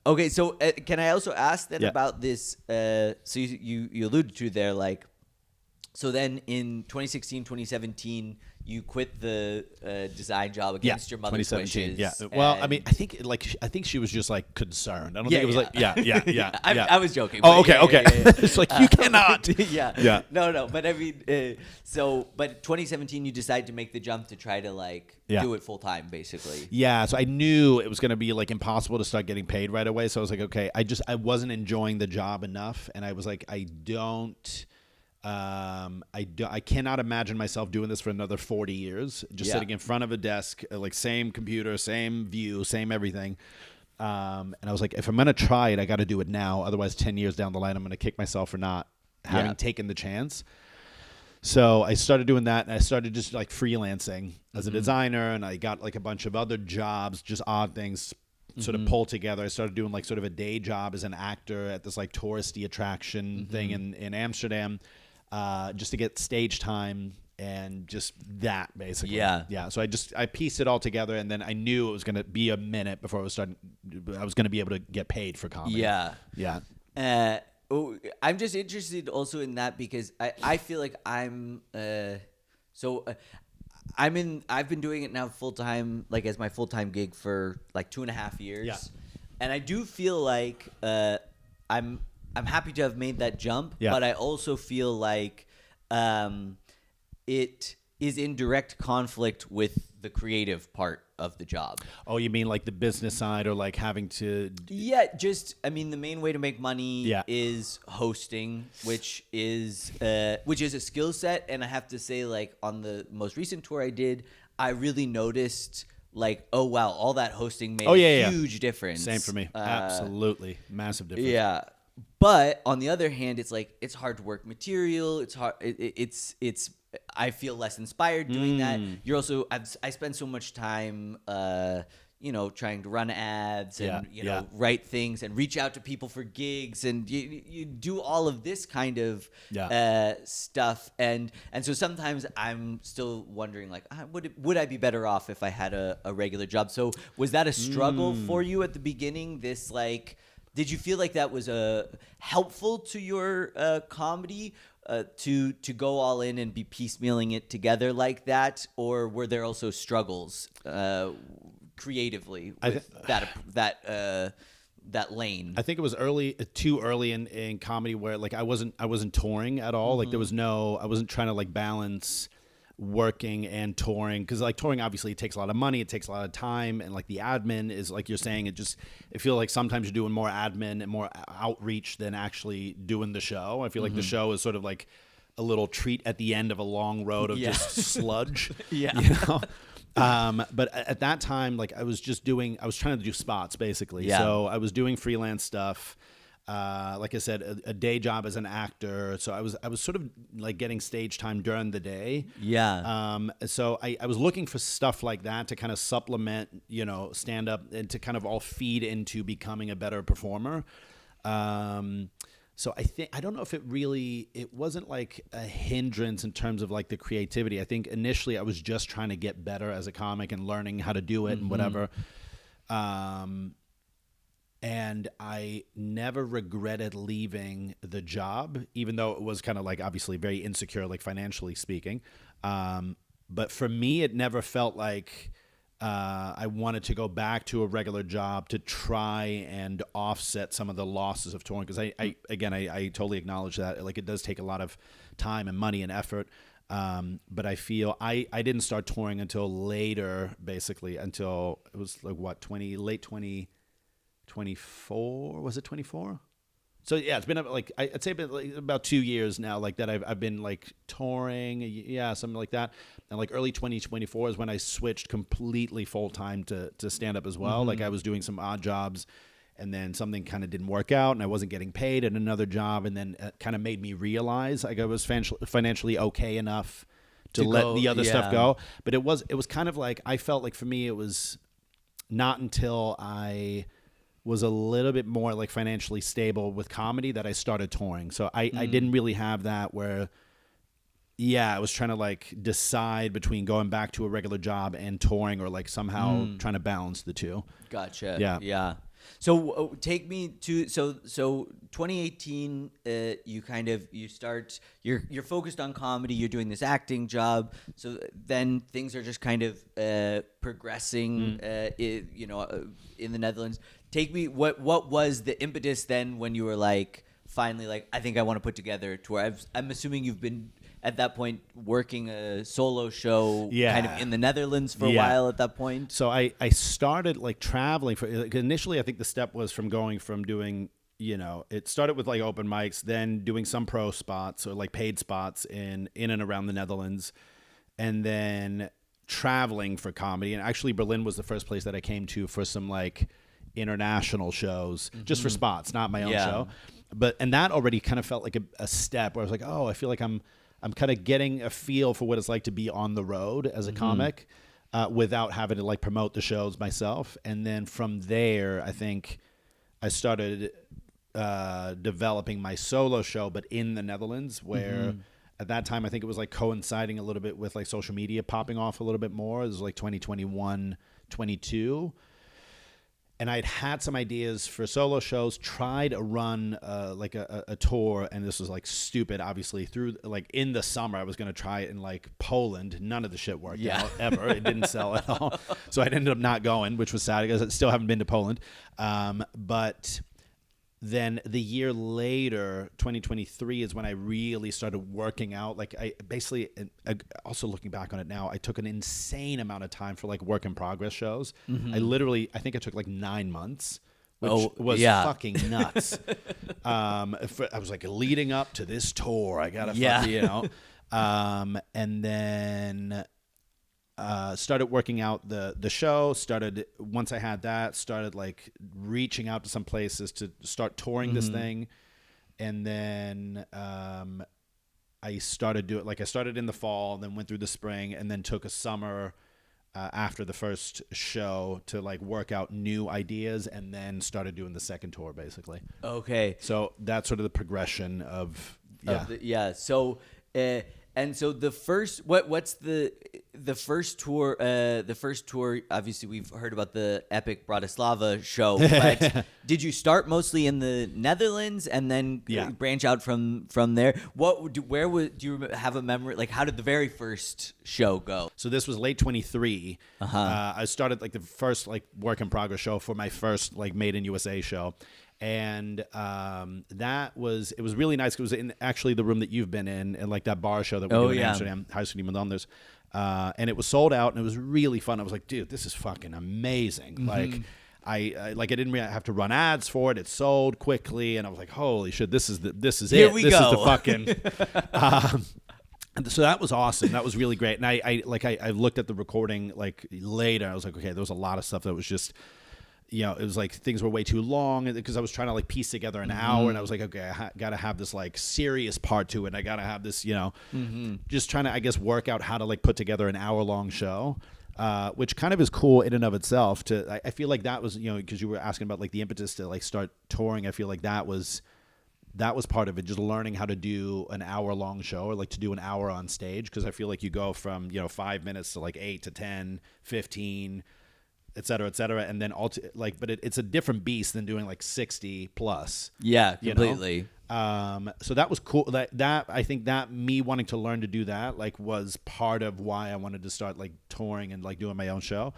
Speaker 2: Okay, so can I also ask then about this? So you alluded to there, like, so then in 2016, 2017, you quit the design job against your mother's wishes.
Speaker 1: Yeah. Well, I mean, I think she was just like concerned. I don't think it was like,
Speaker 2: I was joking.
Speaker 1: Oh, okay. It's like you cannot.
Speaker 2: Yeah. No. But I mean, but 2017, you decided to make the jump to try to like do it full time, basically.
Speaker 1: Yeah. So I knew it was going to be like impossible to start getting paid right away. So I was like, okay, I wasn't enjoying the job enough, and I was like, I cannot imagine myself doing this for another 40 years, just sitting in front of a desk, like same computer, same view, same everything. And I was like, if I'm going to try it, I got to do it now. Otherwise 10 years down the line, I'm going to kick myself for not having taken the chance. So I started doing that, and I started just like freelancing as a designer, and I got like a bunch of other jobs, just odd things sort of pulled together. I started doing like sort of a day job as an actor at this like touristy attraction thing in Amsterdam. Just to get stage time and just that basically. Yeah. So I pieced it all together, and then I knew it was going to be a minute before I was going to be able to get paid for comedy.
Speaker 2: Yeah.
Speaker 1: Yeah.
Speaker 2: I'm just interested also in that because I feel like I've been doing it now full time, like as my full time gig for like 2.5 years.
Speaker 1: Yeah.
Speaker 2: And I do feel like, I'm happy to have made that jump, but I also feel like it is in direct conflict with the creative part of the job.
Speaker 1: Oh, you mean like the business side, or like having to?
Speaker 2: Yeah, I mean, the main way to make money is hosting, which is a skill set. And I have to say, like on the most recent tour I did, I really noticed like, oh wow, all that hosting made a huge difference.
Speaker 1: Same for me. Absolutely. Massive difference.
Speaker 2: Yeah. But on the other hand, it's like it's hard to work material. It's hard. It's. I feel less inspired doing that. You're also. I spend so much time, trying to run ads and write things and reach out to people for gigs, and you do all of this kind of stuff. And so sometimes I'm still wondering, like, would I be better off if I had a regular job? So was that a struggle for you at the beginning? This like. Did you feel like that was helpful to your comedy to go all in and be piecemealing it together like that, or were there also struggles creatively with that lane?
Speaker 1: I think it was too early in comedy where like I wasn't touring at all. Like I wasn't trying to like balance working and touring, because like touring obviously takes a lot of money, it takes a lot of time, and like the admin is like you're saying, I feel like sometimes you're doing more admin and more outreach than actually doing the show. I feel like the show is sort of like a little treat at the end of a long road of just sludge. But at that time, like I was trying to do spots basically. So I was doing freelance stuff. Like I said, a day job as an actor. So I was sort of like getting stage time during the day. So I was looking for stuff like that to kind of supplement, stand up, and to kind of all feed into becoming a better performer. So I don't know if it wasn't like a hindrance in terms of like the creativity. I think initially I was just trying to get better as a comic and learning how to do it and whatever. And I never regretted leaving the job, even though it was kind of like obviously very insecure, like financially speaking. But for me, it never felt like I wanted to go back to a regular job to try and offset some of the losses of touring. Because I totally acknowledge that. Like, it does take a lot of time and money and effort. But I feel I didn't start touring until later, basically, until it was like late 2024. Was it 24? So yeah, it's been like I'd say about 2 years now, like that I've been like touring, something like that. And like early 2024 is when I switched completely full time to stand up as well. Mm-hmm. Like, I was doing some odd jobs, and then something kind of didn't work out, and I wasn't getting paid at another job, and then it kind of made me realize like I was financially okay enough to let the other stuff go. But it was kind of like, I felt like for me it was not until I was a little bit more like financially stable with comedy that I started touring. So I didn't really have that where, I was trying to like decide between going back to a regular job and touring, or like somehow trying to balance the two.
Speaker 2: Gotcha.
Speaker 1: Yeah.
Speaker 2: So take me to 2018. You're focused on comedy. You're doing this acting job. So then things are just kind of progressing. In the Netherlands. Take me. What was the impetus then when you were like finally like, I think I want to put together a tour? I'm assuming you've been at that point working a solo show kind of in the Netherlands for a while at that point.
Speaker 1: So I started like traveling initially. I think the step was from going from doing, it started with like open mics, then doing some pro spots or like paid spots in and around the Netherlands, and then traveling for comedy. And actually Berlin was the first place that I came to for some like international shows, just for spots, not my own show. And that already kind of felt like a step where I was like, oh, I feel like I'm kind of getting a feel for what it's like to be on the road as a comic, without having to like promote the shows myself. And then from there, I think I started developing my solo show, but in the Netherlands, where at that time, I think it was like coinciding a little bit with like social media popping off a little bit more. It was like 2021, 22. And I'd had some ideas for solo shows, tried to run like a tour, and this was like stupid, obviously, through like in the summer. I was going to try it in like Poland. None of the shit worked out ever. It didn't sell at all. So I ended up not going, which was sad because I still haven't been to Poland. But then the year later, 2023, is when I really started working out. Like I basically, also looking back on it now, I took an insane amount of time for like work in progress shows. I think I took like 9 months, which was fucking nuts. I was like leading up to this tour. I gotta, and then started working out the show. Once I had that, started like reaching out to some places to start touring this thing. And then I started I started in the fall, then went through the spring, and then took a summer after the first show to like work out new ideas, and then started doing the second tour basically.
Speaker 2: Okay.
Speaker 1: So that's sort of the progression of
Speaker 2: So and so the first what's the first tour? The first tour, obviously, we've heard about the epic Bratislava show. But did you start mostly in the Netherlands and then branch out from there? Do you have a memory? Like, how did the very first show go?
Speaker 1: So this was late 23. I started like the first like work in progress show for my first like Made in USA show. And it was really nice. It was in actually the room that you've been in, and like that bar show that we did in Amsterdam, Huis van Iemand Anders. And it was sold out, and it was really fun. I was like, dude, this is fucking amazing. Like, I didn't really have to run ads for it. It sold quickly, and I was like, holy shit, this is it. This is the fucking. So that was awesome. That was really great. And I looked at the recording like later. I was like, okay, there was a lot of stuff that was just. It was like things were way too long because I was trying to like piece together an hour, and I was like, okay, I got to have this like serious part to it. I got to have this, just trying to, I guess, work out how to like put together an hour-long show, which kind of is cool in and of itself. I feel like that was, because you were asking about like the impetus to like start touring. I feel like that was part of it, just learning how to do an hour-long show or like to do an hour on stage, because I feel like you go from 5 minutes to like 8 to 10, 15, et cetera, and then but it's a different beast than doing like 60 plus.
Speaker 2: Yeah, completely.
Speaker 1: So that was cool. That I think that me wanting to learn to do that like was part of why I wanted to start like touring and like doing my own show.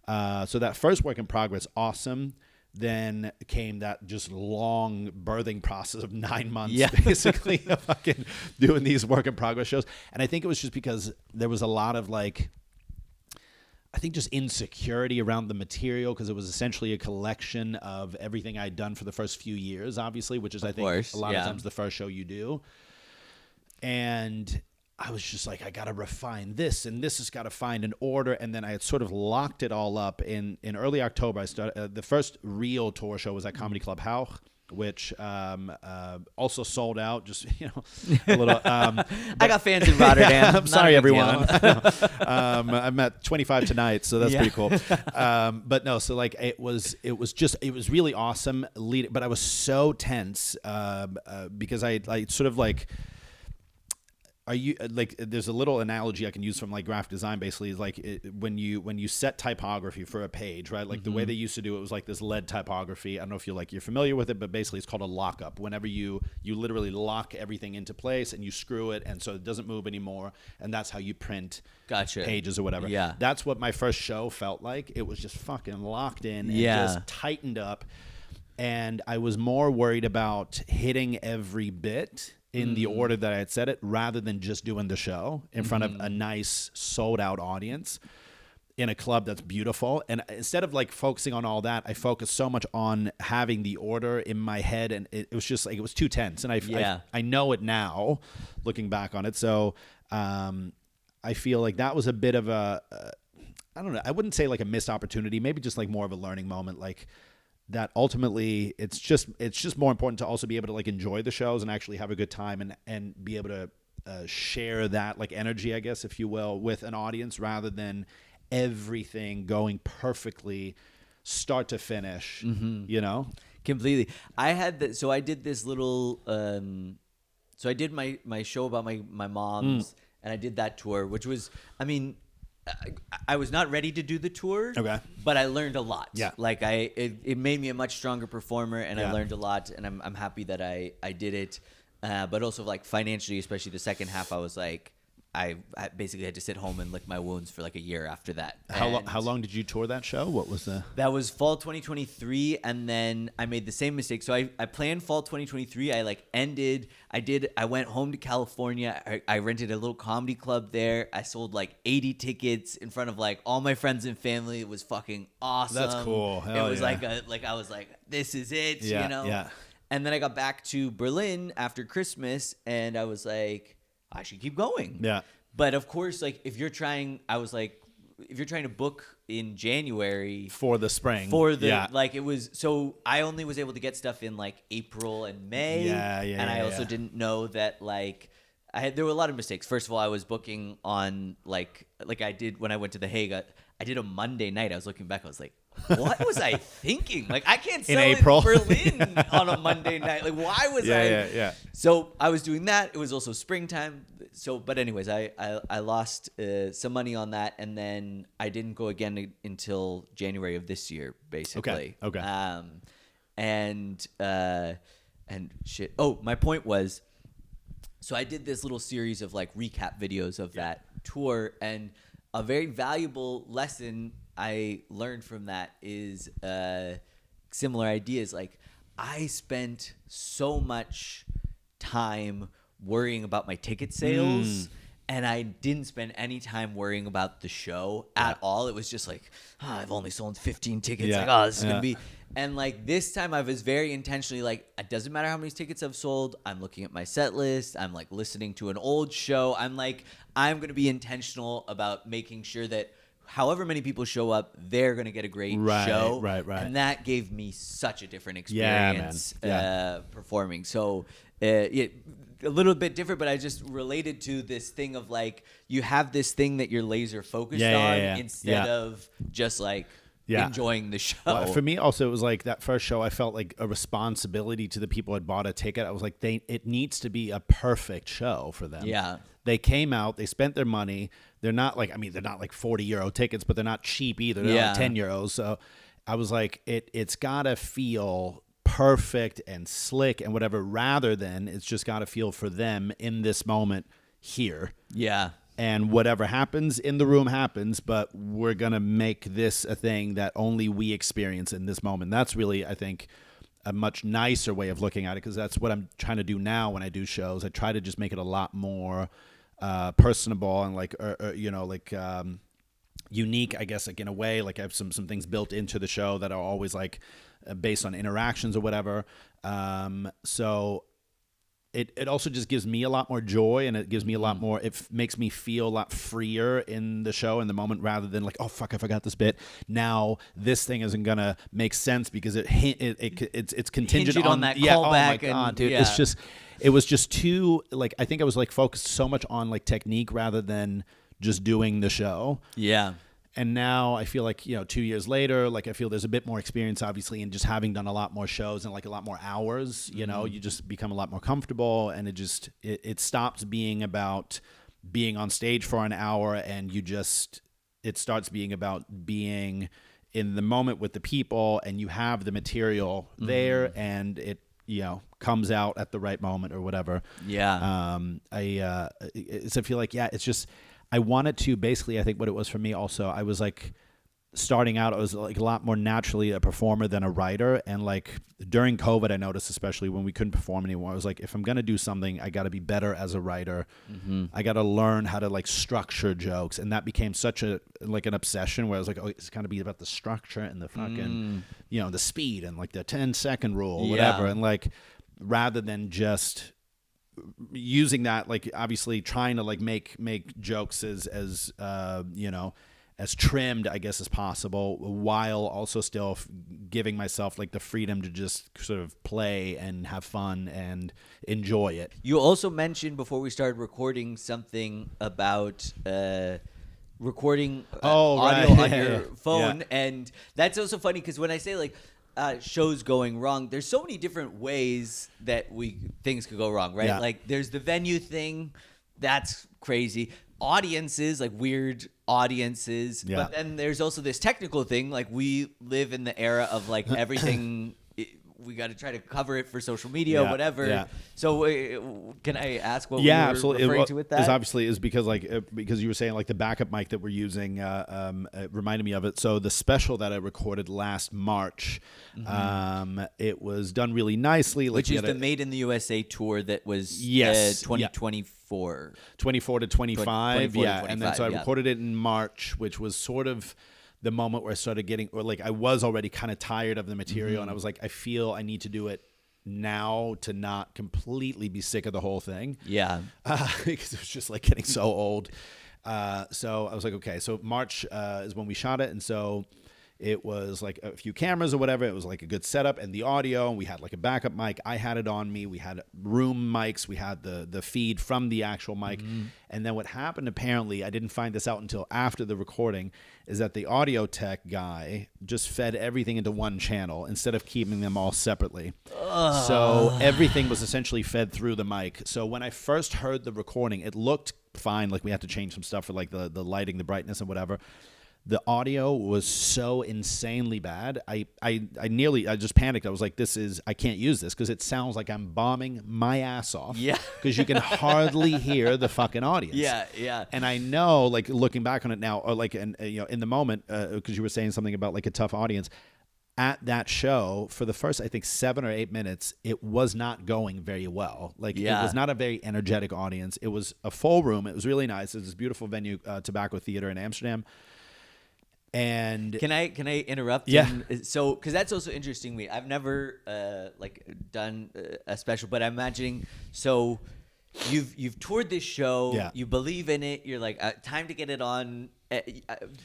Speaker 1: So that first work in progress, awesome. Then came that just long birthing process of 9 months, basically, of fucking doing these work in progress shows. And I think it was just because there was a lot of like, I think just insecurity around the material, because it was essentially a collection of everything I'd done for the first few years, obviously, which is, I think, a lot of times the first show you do. And I was just like, I got to refine this, and this has got to find an order. And then I had sort of locked it all up in early October. I started the first real tour show was at Comedy Club Hauch, which also sold out. Just a little. I
Speaker 2: got fans in Rotterdam.
Speaker 1: I'm sorry, everyone. I'm at 25 tonight, so that's pretty cool. But no, so like it was really awesome. But I was so tense because I sort of like. Are you like? There's a little analogy I can use from like graphic design. Basically, is like when you set typography for a page, right? Like the way they used to do it was like this lead typography. I don't know if you're familiar with it, but basically it's called a lockup. Whenever you literally lock everything into place and you screw it, and so it doesn't move anymore, and that's how you print pages or whatever.
Speaker 2: Yeah,
Speaker 1: that's what my first show felt like. It was just fucking locked in and just tightened up, and I was more worried about hitting every bit in the order that I had said it, rather than just doing the show in front of a nice sold out audience in a club that's beautiful. And instead of like focusing on all that, I focused so much on having the order in my head, and it was just like, it was too tense. And I know it now looking back on it. So I feel like that was a bit of I don't know, I wouldn't say like a missed opportunity, maybe just like more of a learning moment. Like, that ultimately it's just more important to also be able to like enjoy the shows and actually have a good time and be able to share that like energy, I guess, if you will, with an audience, rather than everything going perfectly start to finish,
Speaker 2: Completely. I had so I did this little, so I did my show about my mom's, and I did that tour, which was, I mean, I was not ready to do the tour, but I learned a lot. Yeah, like it made me a much stronger performer, and I learned a lot, and I'm happy that I did it. But also like financially, especially the second half, I was like, I basically had to sit home and lick my wounds for like a year after that.
Speaker 1: How long did you tour that show? What was
Speaker 2: That was fall 2023, and then I made the same mistake. So I planned fall 2023. I went home to California. I rented a little comedy club there. I sold like 80 tickets in front of like all my friends and family. It was fucking awesome.
Speaker 1: That's cool.
Speaker 2: It was like I was like, this is it,
Speaker 1: Yeah.
Speaker 2: And then I got back to Berlin after Christmas, and I was like, I should keep going.
Speaker 1: Yeah.
Speaker 2: But of course, like if you're trying to book in January
Speaker 1: for the spring,
Speaker 2: like it was, so I only was able to get stuff in like April and May. And I also didn't know that like there were a lot of mistakes. First of all, I was booking on like I did when I went to The Hague. I did a Monday night. I was looking back. I was like, what was I thinking? Like, I can't sell in Berlin on a Monday night. Like, why was I?
Speaker 1: Yeah.
Speaker 2: So I was doing that. It was also springtime. So, but anyways, I lost some money on that, and then I didn't go again until January of this year, basically.
Speaker 1: Okay.
Speaker 2: And shit. Oh, my point was, so I did this little series of like recap videos of that tour, and a very valuable lesson I learned from that is similar ideas. Like, I spent so much time worrying about my ticket sales, and I didn't spend any time worrying about the show at all. It was just like, I've only sold 15 tickets. Like, this is going to be... And like this time I was very intentionally like, it doesn't matter how many tickets I've sold. I'm looking at my set list. I'm like listening to an old show. I'm going to be intentional about making sure that however many people show up, they're going to get a great show.
Speaker 1: Right.
Speaker 2: And that gave me such a different experience performing. So a little bit different, but I just related to this thing of like, you have this thing that you're laser focused on instead of just like, enjoying the show.
Speaker 1: Well, for me also, it was like that first show, I felt like a responsibility to the people who had bought a ticket. I was like, it needs to be a perfect show for them.
Speaker 2: Yeah.
Speaker 1: They came out, they spent their money. They're not like, they're not like 40 euro tickets, but they're not cheap either. They're like 10 euros. So I was like, it's got to feel perfect and slick and whatever, rather than it's just got to feel for them in this moment here.
Speaker 2: Yeah.
Speaker 1: and whatever happens in the room happens, but we're going to make this a thing that only we experience in this moment. That's really, I think, a much nicer way of looking at it, because that's what I'm trying to do now when I do shows. I try to just make it a lot more personable and like, unique, I guess, like in a way. Like I have some things built into the show that are always like based on interactions or whatever. So it also just gives me a lot more joy, and it gives me a lot more, it makes me feel a lot freer in the show in the moment, rather than like, oh fuck, I forgot this bit. Now this thing isn't gonna make sense because it's contingent on
Speaker 2: that
Speaker 1: callback. Oh my
Speaker 2: God,
Speaker 1: dude, it was just too, like, I think I was like focused so much on like technique rather than just doing the show.
Speaker 2: Yeah.
Speaker 1: And now I feel like, 2 years later, like I feel there's a bit more experience, obviously, in just having done a lot more shows and like a lot more hours, you just become a lot more comfortable, and it stops being about being on stage for an hour, and it starts being about being in the moment with the people, and you have the material there, and it, comes out at the right moment or whatever.
Speaker 2: Yeah.
Speaker 1: I feel like, it's just, I wanted to, basically, I think what it was for me also, I was like starting out, I was like a lot more naturally a performer than a writer. And like during COVID, I noticed, especially when we couldn't perform anymore, I was like, if I'm going to do something, I got to be better as a writer. I got to learn how to like structure jokes. And that became such an obsession where I was like, oh, it's got to be about the structure and the fucking, the speed and like the 10-second rule, whatever. And like, rather than just using that, like obviously trying to like make jokes as as trimmed, I guess, as possible, while also still giving myself like the freedom to just sort of play and have fun and enjoy it.
Speaker 2: You also mentioned before we started recording something about recording audio on your phone, and that's also funny because when I say like shows going wrong, there's so many different ways that things could go wrong, right? Like there's the venue thing, that's crazy. Audiences, like weird audiences, but then there's also this technical thing. Like we live in the era of like everything. We got to try to cover it for social media, whatever. Yeah. So can I ask what
Speaker 1: absolutely.
Speaker 2: referring to with that?
Speaker 1: Is because because you were saying like the backup mic that we're using it reminded me of it. So the special that I recorded last March, it was done really nicely. Like,
Speaker 2: which is the Made in the USA tour that was 2024.
Speaker 1: 24 to 25.
Speaker 2: 24
Speaker 1: and then so I recorded it in March, which was sort of the moment where I started getting, or like I was already kind of tired of the material, and I was like, I feel I need to do it now to not completely be sick of the whole thing.
Speaker 2: Yeah.
Speaker 1: Because it was just like getting so old. So I was like, okay, so March is when we shot it. And so it was like a few cameras or whatever. It was like a good setup, and the audio, and we had like a backup mic. I had it on me. We had room mics. We had the feed from the actual mic. And then what happened, apparently, I didn't find this out until after the recording, is that the audio tech guy just fed everything into one channel instead of keeping them all separately. So everything was essentially fed through the mic. So when I first heard the recording, it looked fine. Like we had to change some stuff for like the lighting, the brightness, and whatever. The audio was so insanely bad. I just panicked. I was like, I can't use this because it sounds like I'm bombing my ass off. Yeah. Because you can hardly hear the fucking audience.
Speaker 2: Yeah.
Speaker 1: And I know, like looking back on it now, or like, in the moment, because you were saying something about like a tough audience. At that show, for the first, I think 7 or 8 minutes, it was not going very well. Like it was not a very energetic audience. It was a full room. It was really nice. It was this beautiful venue, Tobacco Theater in Amsterdam. And
Speaker 2: can I interrupt?
Speaker 1: Yeah.
Speaker 2: So, because that's also interesting. I've never done a special, but I'm imagining. So, you've toured this show.
Speaker 1: Yeah.
Speaker 2: You believe in it. You're like, time to get it on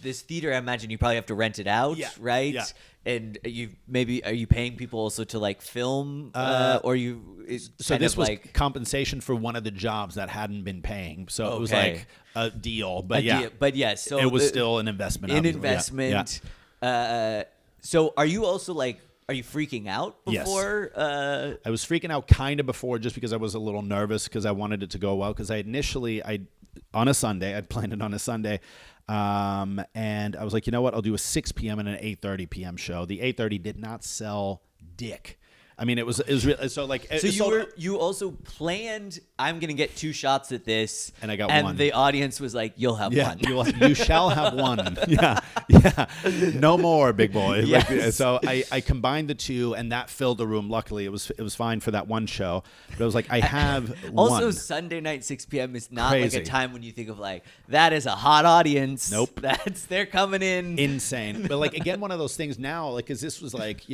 Speaker 2: this theater. I imagine you probably have to rent it out, right? Yeah. And are you paying people also to like film, or you?
Speaker 1: So this was like compensation for one of the jobs that hadn't been paying. So it was like a deal, but
Speaker 2: so
Speaker 1: it was still an investment.
Speaker 2: So are you also like? Are you freaking out before?
Speaker 1: Yes. I was freaking out kind of before, just because I was a little nervous because I wanted it to go well. Because I on a Sunday, I'd planned it on a Sunday. And I was like, you know what? I'll do a 6 p.m. and an 8:30 p.m. show. The 8:30 did not sell dick. I mean, it was really, so like,
Speaker 2: So you also planned, I'm going to get 2 shots at this.
Speaker 1: And I got
Speaker 2: one.
Speaker 1: one.
Speaker 2: And the audience was like, you'll have one.
Speaker 1: You shall have one. Yeah. No more, big boy.
Speaker 2: Yes.
Speaker 1: Like, so I combined the two, and that filled the room. Luckily, it was fine for that one show. But I was like, I have
Speaker 2: also,
Speaker 1: one.
Speaker 2: Sunday night, 6 p.m. is not
Speaker 1: Crazy.
Speaker 2: like a time when you think of like, that is a hot audience.
Speaker 1: Nope.
Speaker 2: They're coming in.
Speaker 1: Insane. But like, again, one of those things now, like, because this was like,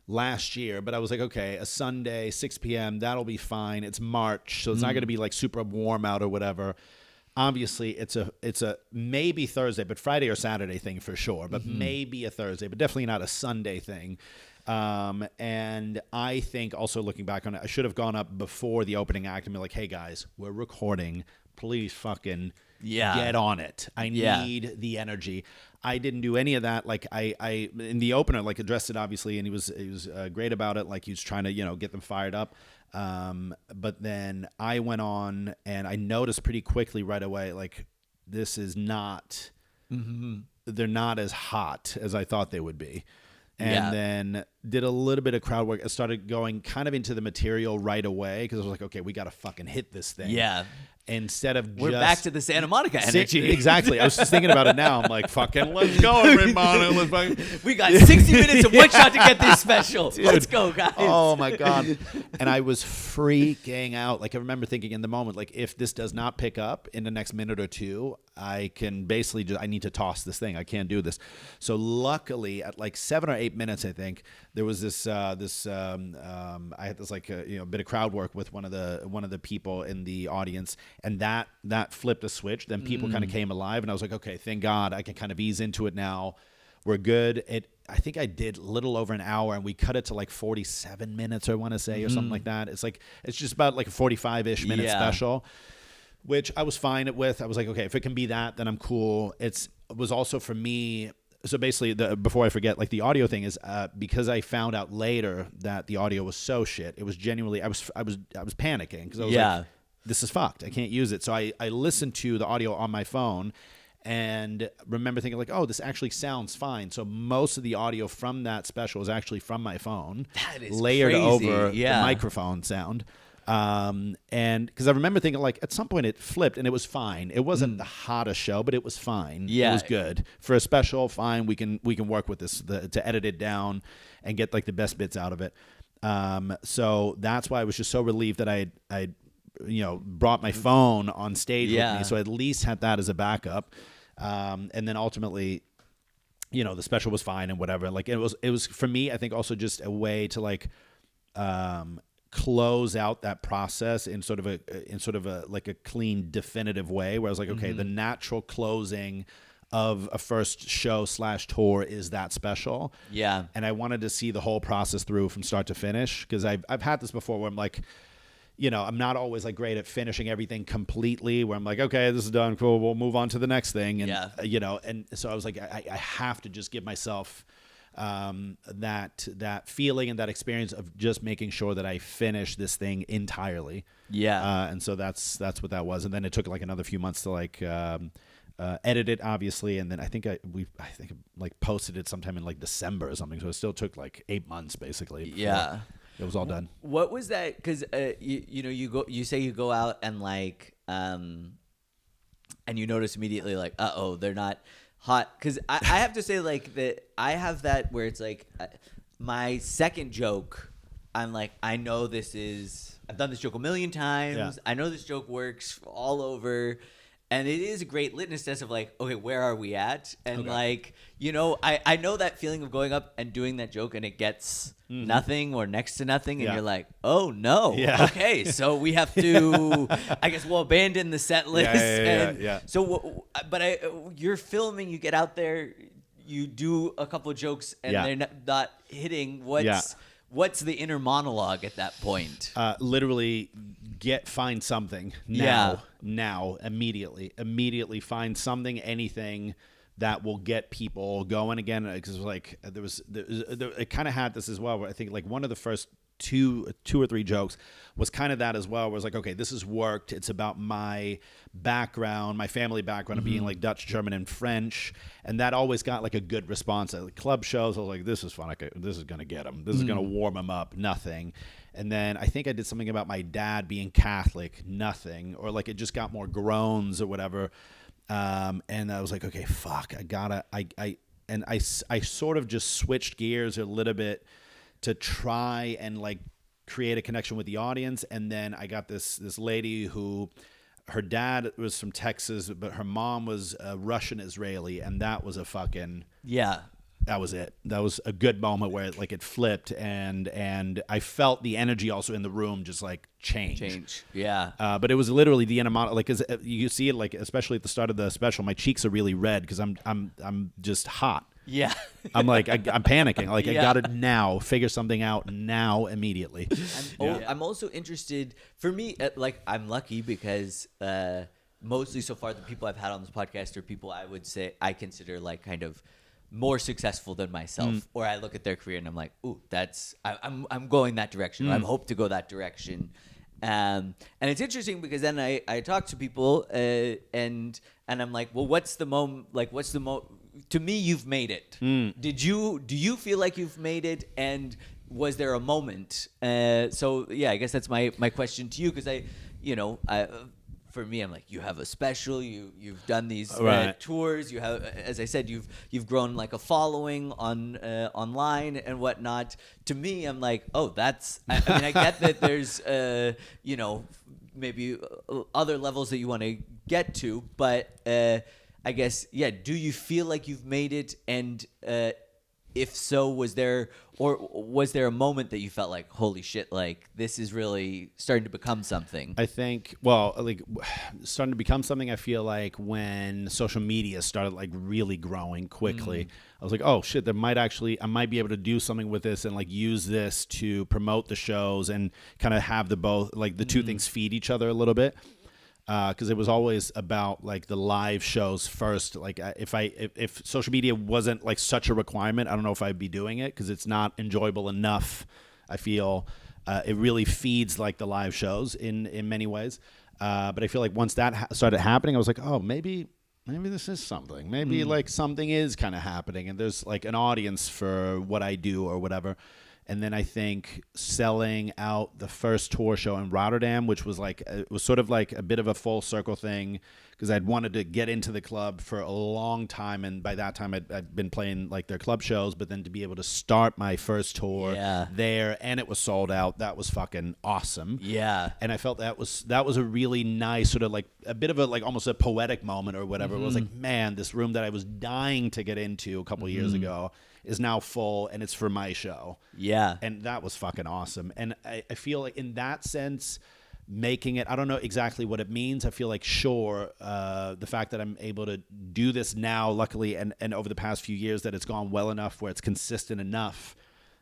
Speaker 1: last year, but I was like, okay, a Sunday, 6 p.m., that'll be fine. It's March, so it's not going to be like super warm out or whatever. Obviously, it's a maybe Thursday, but Friday or Saturday thing for sure, but maybe a Thursday, but definitely not a Sunday thing. And I think also looking back on it, I should have gone up before the opening act and be like, hey guys, we're recording. Please fucking get on it. I need the energy. I didn't do any of that. Like I in the opener, like addressed it obviously, and he was great about it. Like he was trying to get them fired up. But then I went on, and I noticed pretty quickly right away, like this is not. They're not as hot as I thought they would be. And then did a little bit of crowd work. I started going kind of into the material right away because I was like, okay, we got to fucking hit this thing.
Speaker 2: Yeah.
Speaker 1: Instead of
Speaker 2: We're back to the Santa Monica energy.
Speaker 1: Exactly. I was just thinking about it now. I'm like, fucking let's go, everybody.
Speaker 2: We got 60 minutes of one shot to get this special.
Speaker 1: Dude.
Speaker 2: Let's go, guys.
Speaker 1: Oh, my God. And I was freaking out. Like, I remember thinking in the moment, like, if this does not pick up in the next minute or two, I can basically I need to toss this thing. I can't do this. So luckily, at like 7 or 8 minutes, I think, there was this, I had this like, bit of crowd work with one of the people in the audience. And that flipped a switch. Then people kind of came alive, and I was like, okay, thank God, I can kind of ease into it now. We're good. I think I did a little over an hour, and we cut it to like 47 minutes, I want to say, or something like that. It's just about like a 45-ish minute special, which I was fine with. I was like, okay, if it can be that, then I'm cool. It was also for me. So basically, before I forget, like the audio thing is because I found out later that the audio was so shit. It was genuinely I was panicking because I was like, this is fucked. I can't use it. So I listened to the audio on my phone and remember thinking like, oh, this actually sounds fine. So most of the audio from that special is actually from my phone.
Speaker 2: That is
Speaker 1: layered
Speaker 2: crazy.
Speaker 1: over the microphone sound. And because I remember thinking like at some point it flipped and it was fine. It wasn't the hottest show, but it was fine.
Speaker 2: Yeah.
Speaker 1: It was good for a special. Fine. We can work with this to edit it down and get like the best bits out of it. So that's why I was just so relieved that I brought my phone on stage with me. So I at least had that as a backup. And then ultimately, the special was fine and whatever. Like it was for me, I think also just a way to like, close out that process in sort of a like a clean, definitive way where I was like, okay, the natural closing of a first show / tour is that special.
Speaker 2: Yeah.
Speaker 1: And I wanted to see the whole process through from start to finish. Cause I've had this before where I'm like, I'm not always like great at finishing everything completely where I'm like, okay, this is done. Cool. We'll move on to the next thing. And, and so I was like, I have to just give myself that feeling and that experience of just making sure that I finish this thing entirely. Yeah. And so that's what that was. And then it took like another few months to like, edit it obviously. And then I think I like posted it sometime in like December or something. So it still took like 8 months basically.
Speaker 2: Yeah.
Speaker 1: It was all done.
Speaker 2: What was that? Because you say you go out and like and you notice immediately like they're not hot. Because I have to say like that I have that where it's like my second joke. I'm like I know this is I've done this joke a million times. Yeah. I know this joke works all over. And it is a great litmus test of like, okay, where are we at? And like, I know that feeling of going up and doing that joke and it gets nothing or next to nothing. And you're like, oh no. Yeah. Okay. So we have to, I guess we'll abandon the set list. So, but you're filming, you get out there, you do a couple of jokes and they're not hitting. What's the inner monologue at that point?
Speaker 1: Literally find something now, immediately find something, anything that will get people going again. Because like it kind of had this as well, where I think like one of the first two or three jokes was kind of that as well. Where it was like, okay, this has worked. It's about my background, my family background of being like Dutch, German, and French, and that always got like a good response at like club shows. I was like, this is fun. This is gonna get them. This is gonna warm them up. Nothing. And then I think I did something about my dad being Catholic. Nothing. Or like it just got more groans or whatever. And I was like, okay, fuck. I sort of just switched gears a little bit to try and like create a connection with the audience. And then I got this lady who, her dad was from Texas, but her mom was Russian Israeli, and that was a fucking that was it. That was a good moment where it flipped, and I felt the energy also in the room just like change.
Speaker 2: Yeah.
Speaker 1: But it was literally the animosity. Like, as you see it, like especially at the start of the special, my cheeks are really red because I'm just hot.
Speaker 2: Yeah.
Speaker 1: I'm like, I'm panicking. Like, I got it now. Figure something out now, immediately.
Speaker 2: I'm also interested, for me, like, I'm lucky because mostly so far the people I've had on this podcast are people I would say I consider like kind of more successful than myself, or I look at their career and I'm like, ooh, I'm going that direction. Or I'm hope to go that direction. And it's interesting because then I talk to people and I'm like, well, what's the moment? Like, to me, you've made it. Do you feel like you've made it? And was there a moment? So yeah, I guess that's my question to you, because for me, I'm like, you have a special, you've done these tours, you have, as I said, you've grown like a following on online and whatnot. To me, I'm like, oh, that's. I mean, I get that there's maybe other levels that you want to get to, but I guess, yeah. Do you feel like you've made it? And if so, was there a moment that you felt like, holy shit, like this is really starting to become something?
Speaker 1: I think, well, like starting to become something, I feel like when social media started like really growing quickly, I was like, oh shit, I might be able to do something with this and like use this to promote the shows and kind of have the two things feed each other a little bit. Because it was always about like the live shows first. Like if social media wasn't like such a requirement, I don't know if I'd be doing it, because it's not enjoyable enough. I feel it really feeds like the live shows in many ways. But I feel like once that started happening, I was like, oh, maybe this is something. Maybe like something is kind of happening, and there's like an audience for what I do or whatever. And then I think selling out the first tour show in Rotterdam, which was like, it was sort of like a bit of a full circle thing, because I'd wanted to get into the club for a long time. And by that time I'd been playing like their club shows, but then to be able to start my first tour there, and it was sold out, that was fucking awesome. Yeah. And I felt that was a really nice sort of like a bit of a, like almost a poetic moment or whatever. It was like, man, this room that I was dying to get into a couple of years ago is now full, and it's for my show. Yeah. And that was fucking awesome. And I feel like in that sense, making it, I don't know exactly what it means. I feel like, sure, the fact that I'm able to do this now, luckily, and over the past few years, that it's gone well enough where it's consistent enough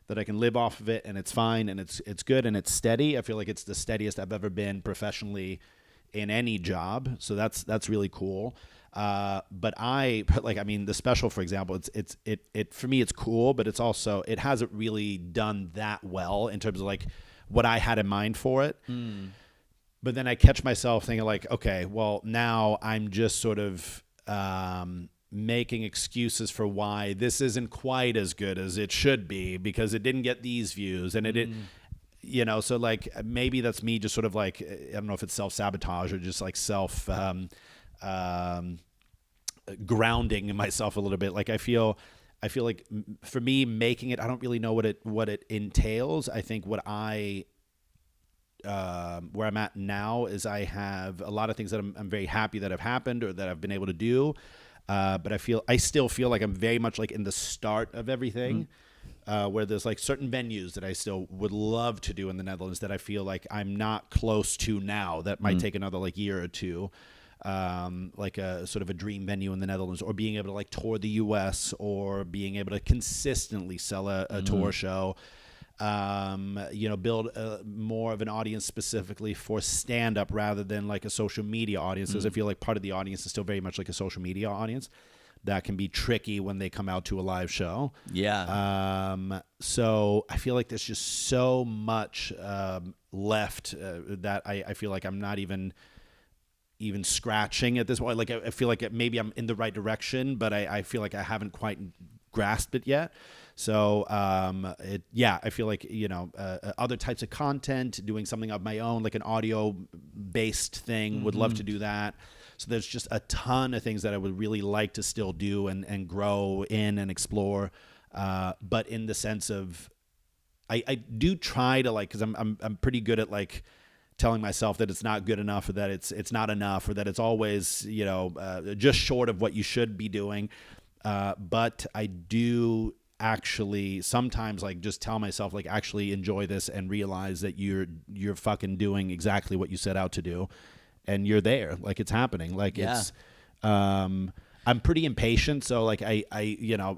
Speaker 1: that I can live off of it, and it's fine, and it's good, and it's steady. I feel like it's the steadiest I've ever been professionally in any job. So that's really cool. But the special, for example, it for me, it's cool, but it's also, it hasn't really done that well in terms of like what I had in mind for it. But then I catch myself thinking like, okay, well, now I'm just sort of making excuses for why this isn't quite as good as it should be, because it didn't get these views, and it didn't. So like maybe that's me just sort of like, I don't know if it's self-sabotage or just like grounding myself a little bit. Like I feel like for me, making it, I don't really know what it entails. I think what where I'm at now is I have a lot of things that I'm very happy that have happened or that I've been able to do. But I still feel like I'm very much like in the start of everything. Where there's like certain venues that I still would love to do in the Netherlands that I feel like I'm not close to now, that might take another like year or two, like a sort of a dream venue in the Netherlands, or being able to like tour the US, or being able to consistently sell a tour show, build more of an audience specifically for stand-up rather than like a social media audience, because I feel like part of the audience is still very much like a social media audience. that can be tricky when they come out to a live show.
Speaker 2: Yeah.
Speaker 1: So I feel like there's just so much left that I feel like I'm not even scratching at this point. Like I feel like maybe I'm in the right direction, but I feel like I haven't quite grasped it yet. So I feel like, other types of content, doing something of my own, like an audio based thing, would love to do that. So there's just a ton of things that I would really like to still do and grow in and explore. But in the sense of, I do try to, like, because I'm pretty good at, like, telling myself that it's not good enough, or that it's not enough, or that it's always, just short of what you should be doing. But I do actually sometimes, like, just tell myself, like, actually enjoy this and realize that you're fucking doing exactly what you set out to do, and you're there, like, it's happening. Like, it's I'm pretty impatient, so, like, I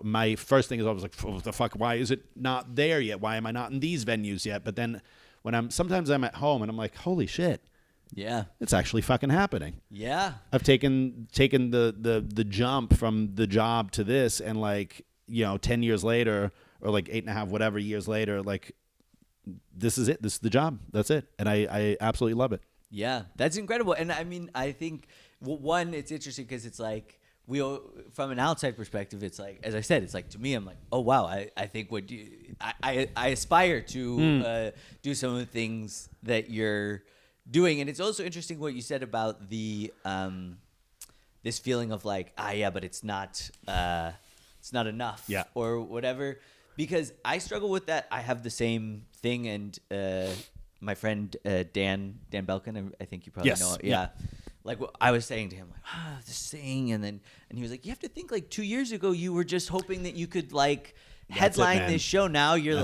Speaker 1: my first thing is always like, what the fuck, why is it not there yet? Why am I not in these venues yet? But then when sometimes I'm at home and I'm like, holy shit,
Speaker 2: yeah,
Speaker 1: it's actually fucking happening.
Speaker 2: Yeah,
Speaker 1: I've taken the jump from the job to this, and, like, 10 years later, or like 8.5 whatever years later, like, this is it. This is the job. That's it. And I absolutely love it.
Speaker 2: Yeah, that's incredible. And I mean, I think, one, it's interesting because it's like, from an outside perspective, it's like, as I said, it's like, to me, I'm like, oh wow, I think I aspire to do some of the things that you're doing. And it's also interesting what you said about the this feeling of like, but it's not enough, or whatever, because I struggle with that. I have the same thing, and my friend Dan Belkin, I think you probably know. Yeah. Like, I was saying to him, like, this thing, and he was like, you have to think, like, 2 years ago you were just hoping that you could, like, headline this show. Now you're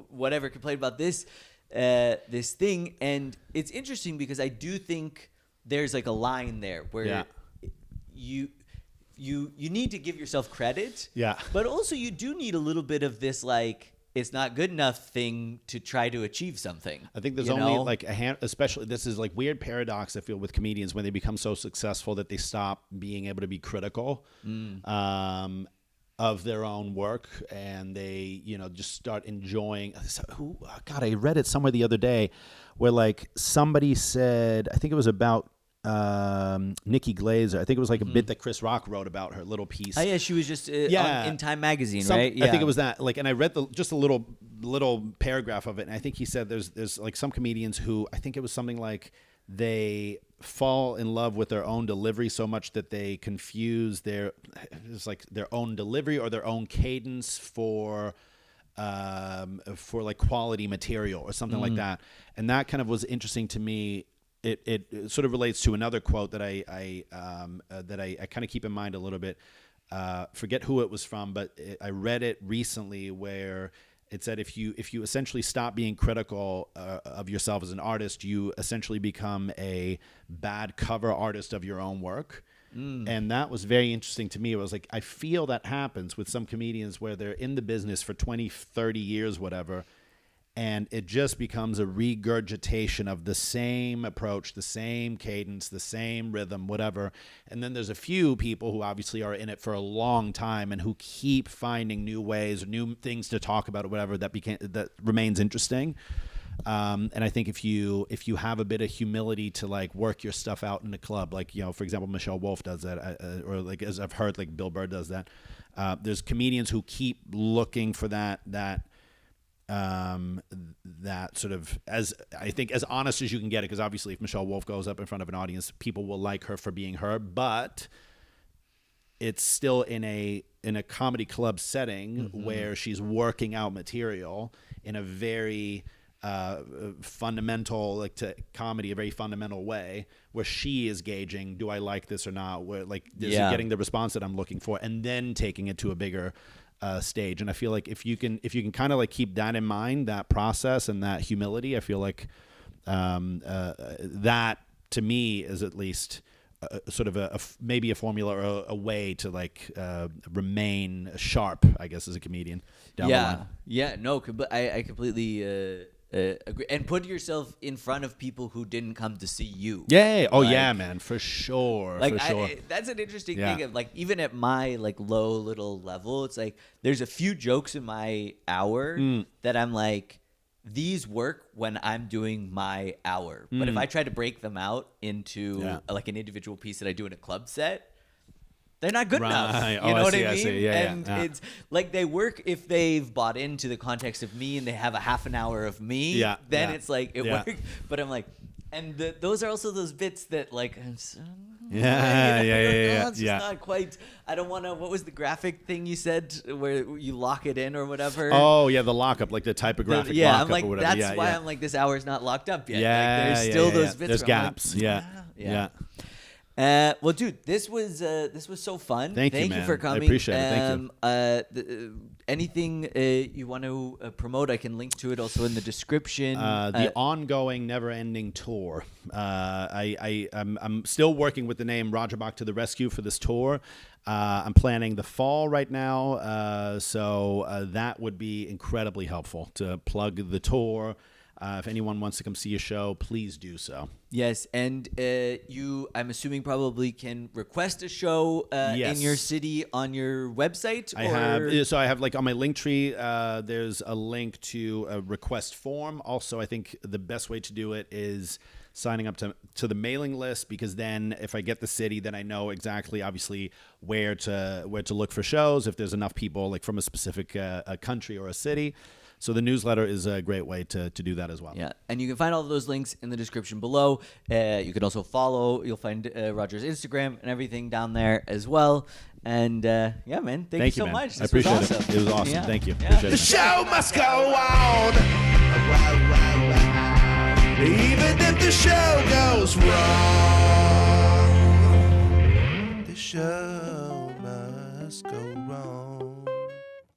Speaker 2: whatever, complain about this thing. And it's interesting because I do think there's, like, a line there where you need to give yourself credit, but also you do need a little bit of this, like, it's not good enough thing to try to achieve something.
Speaker 1: I think there's only like especially, this is like weird paradox I feel with comedians when they become so successful that they stop being able to be critical of their own work, and they, just start enjoying. God, I read it somewhere the other day where, like, somebody said, I think it was about Nikki Glaser. I think it was like a bit that Chris Rock wrote about her, little piece.
Speaker 2: Oh yeah, she was just in Time magazine, right? Yeah.
Speaker 1: I think it was that. Like, and I read just a little paragraph of it, and I think he said there's like some comedians who, I think it was something like, they fall in love with their own delivery so much that they confuse their own delivery or their own cadence for like quality material or something like that. And that kind of was interesting to me. It sort of relates to another quote that I kind of keep in mind a little bit. Forget who it was from, but I read it recently where it said if you essentially stop being critical of yourself as an artist, you essentially become a bad cover artist of your own work. And that was very interesting to me. It was like, I feel that happens with some comedians where they're in the business for 20, 30 years, whatever, and it just becomes a regurgitation of the same approach, the same cadence, the same rhythm, whatever. And then there's a few people who obviously are in it for a long time and who keep finding new ways or new things to talk about or whatever that remains interesting. And I think if you have a bit of humility to, like, work your stuff out in the club, like, for example, Michelle Wolf does that, or like, as I've heard, like, Bill Burr does that. There's comedians who keep looking for that sort of, as I think, as honest as you can get it, because obviously if Michelle Wolf goes up in front of an audience, people will like her for being her, but it's still in a comedy club setting where she's working out material in a very fundamental, like, to comedy, a very fundamental way, where she is gauging, do I like this or not, where, like, is it getting the response that I'm looking for, and then taking it to a bigger stage. And I feel like if you can kind of, like, keep that in mind, that process and that humility, I feel like that to me is at least sort of maybe a formula or a way to, like, remain sharp, I guess, as a comedian down the line.
Speaker 2: No, but I completely agree. And put yourself in front of people who didn't come to see you.
Speaker 1: Yeah. Oh, yeah, man. For sure.
Speaker 2: Like,
Speaker 1: for sure.
Speaker 2: That's an interesting thing. Of, like, even at my like low little level, it's like there's a few jokes in my hour that I'm like, these work when I'm doing my hour. But if I try to break them out into like an individual piece that I do in a club set, they're not good enough. You know what I mean?
Speaker 1: I see. Yeah,
Speaker 2: and it's like they work if they've bought into the context of me and they have a half an hour of me.
Speaker 1: Yeah,
Speaker 2: Then it's like it works. But I'm like, and those are also those bits that like. It's just not quite. I don't want to. What was the graphic thing you said where you lock it in or whatever?
Speaker 1: Oh yeah, the lockup, like the typographic lockup
Speaker 2: I'm like,
Speaker 1: or whatever.
Speaker 2: that's why I'm like, this hour is not locked up yet.
Speaker 1: Yeah,
Speaker 2: like, there's still those bits.
Speaker 1: There's gaps.
Speaker 2: Like,
Speaker 1: yeah.
Speaker 2: Well, dude, this was so fun.
Speaker 1: Thank you,
Speaker 2: you
Speaker 1: man.
Speaker 2: for coming.
Speaker 1: I appreciate it. Thank
Speaker 2: you. Anything you want to promote, I can link to it also in the description.
Speaker 1: The ongoing, never-ending tour. I'm still working with the name Rogier Bak to the Rescue for this tour. I'm planning the fall right now, so that would be incredibly helpful to plug the tour. If anyone wants to come see a show, please do so.
Speaker 2: Yes, and I'm assuming probably can request a show in your city on your website?
Speaker 1: I have like on my Linktree, there's a link to a request form. Also, I think the best way to do it is signing up to the mailing list, because then if I get the city, then I know exactly, obviously, where to look for shows, if there's enough people like from a specific a country or a city. So the newsletter is a great way to do that as well.
Speaker 2: Yeah, and you can find all of those links in the description below. You can also follow. You'll find Roger's Instagram and everything down there as well. And yeah, man, thank you so much.
Speaker 1: I appreciate it. It was awesome.
Speaker 2: Yeah.
Speaker 1: Thank you.
Speaker 2: Yeah.
Speaker 1: Appreciate
Speaker 3: The
Speaker 1: it.
Speaker 3: show must go on. Even if the show goes wrong. The show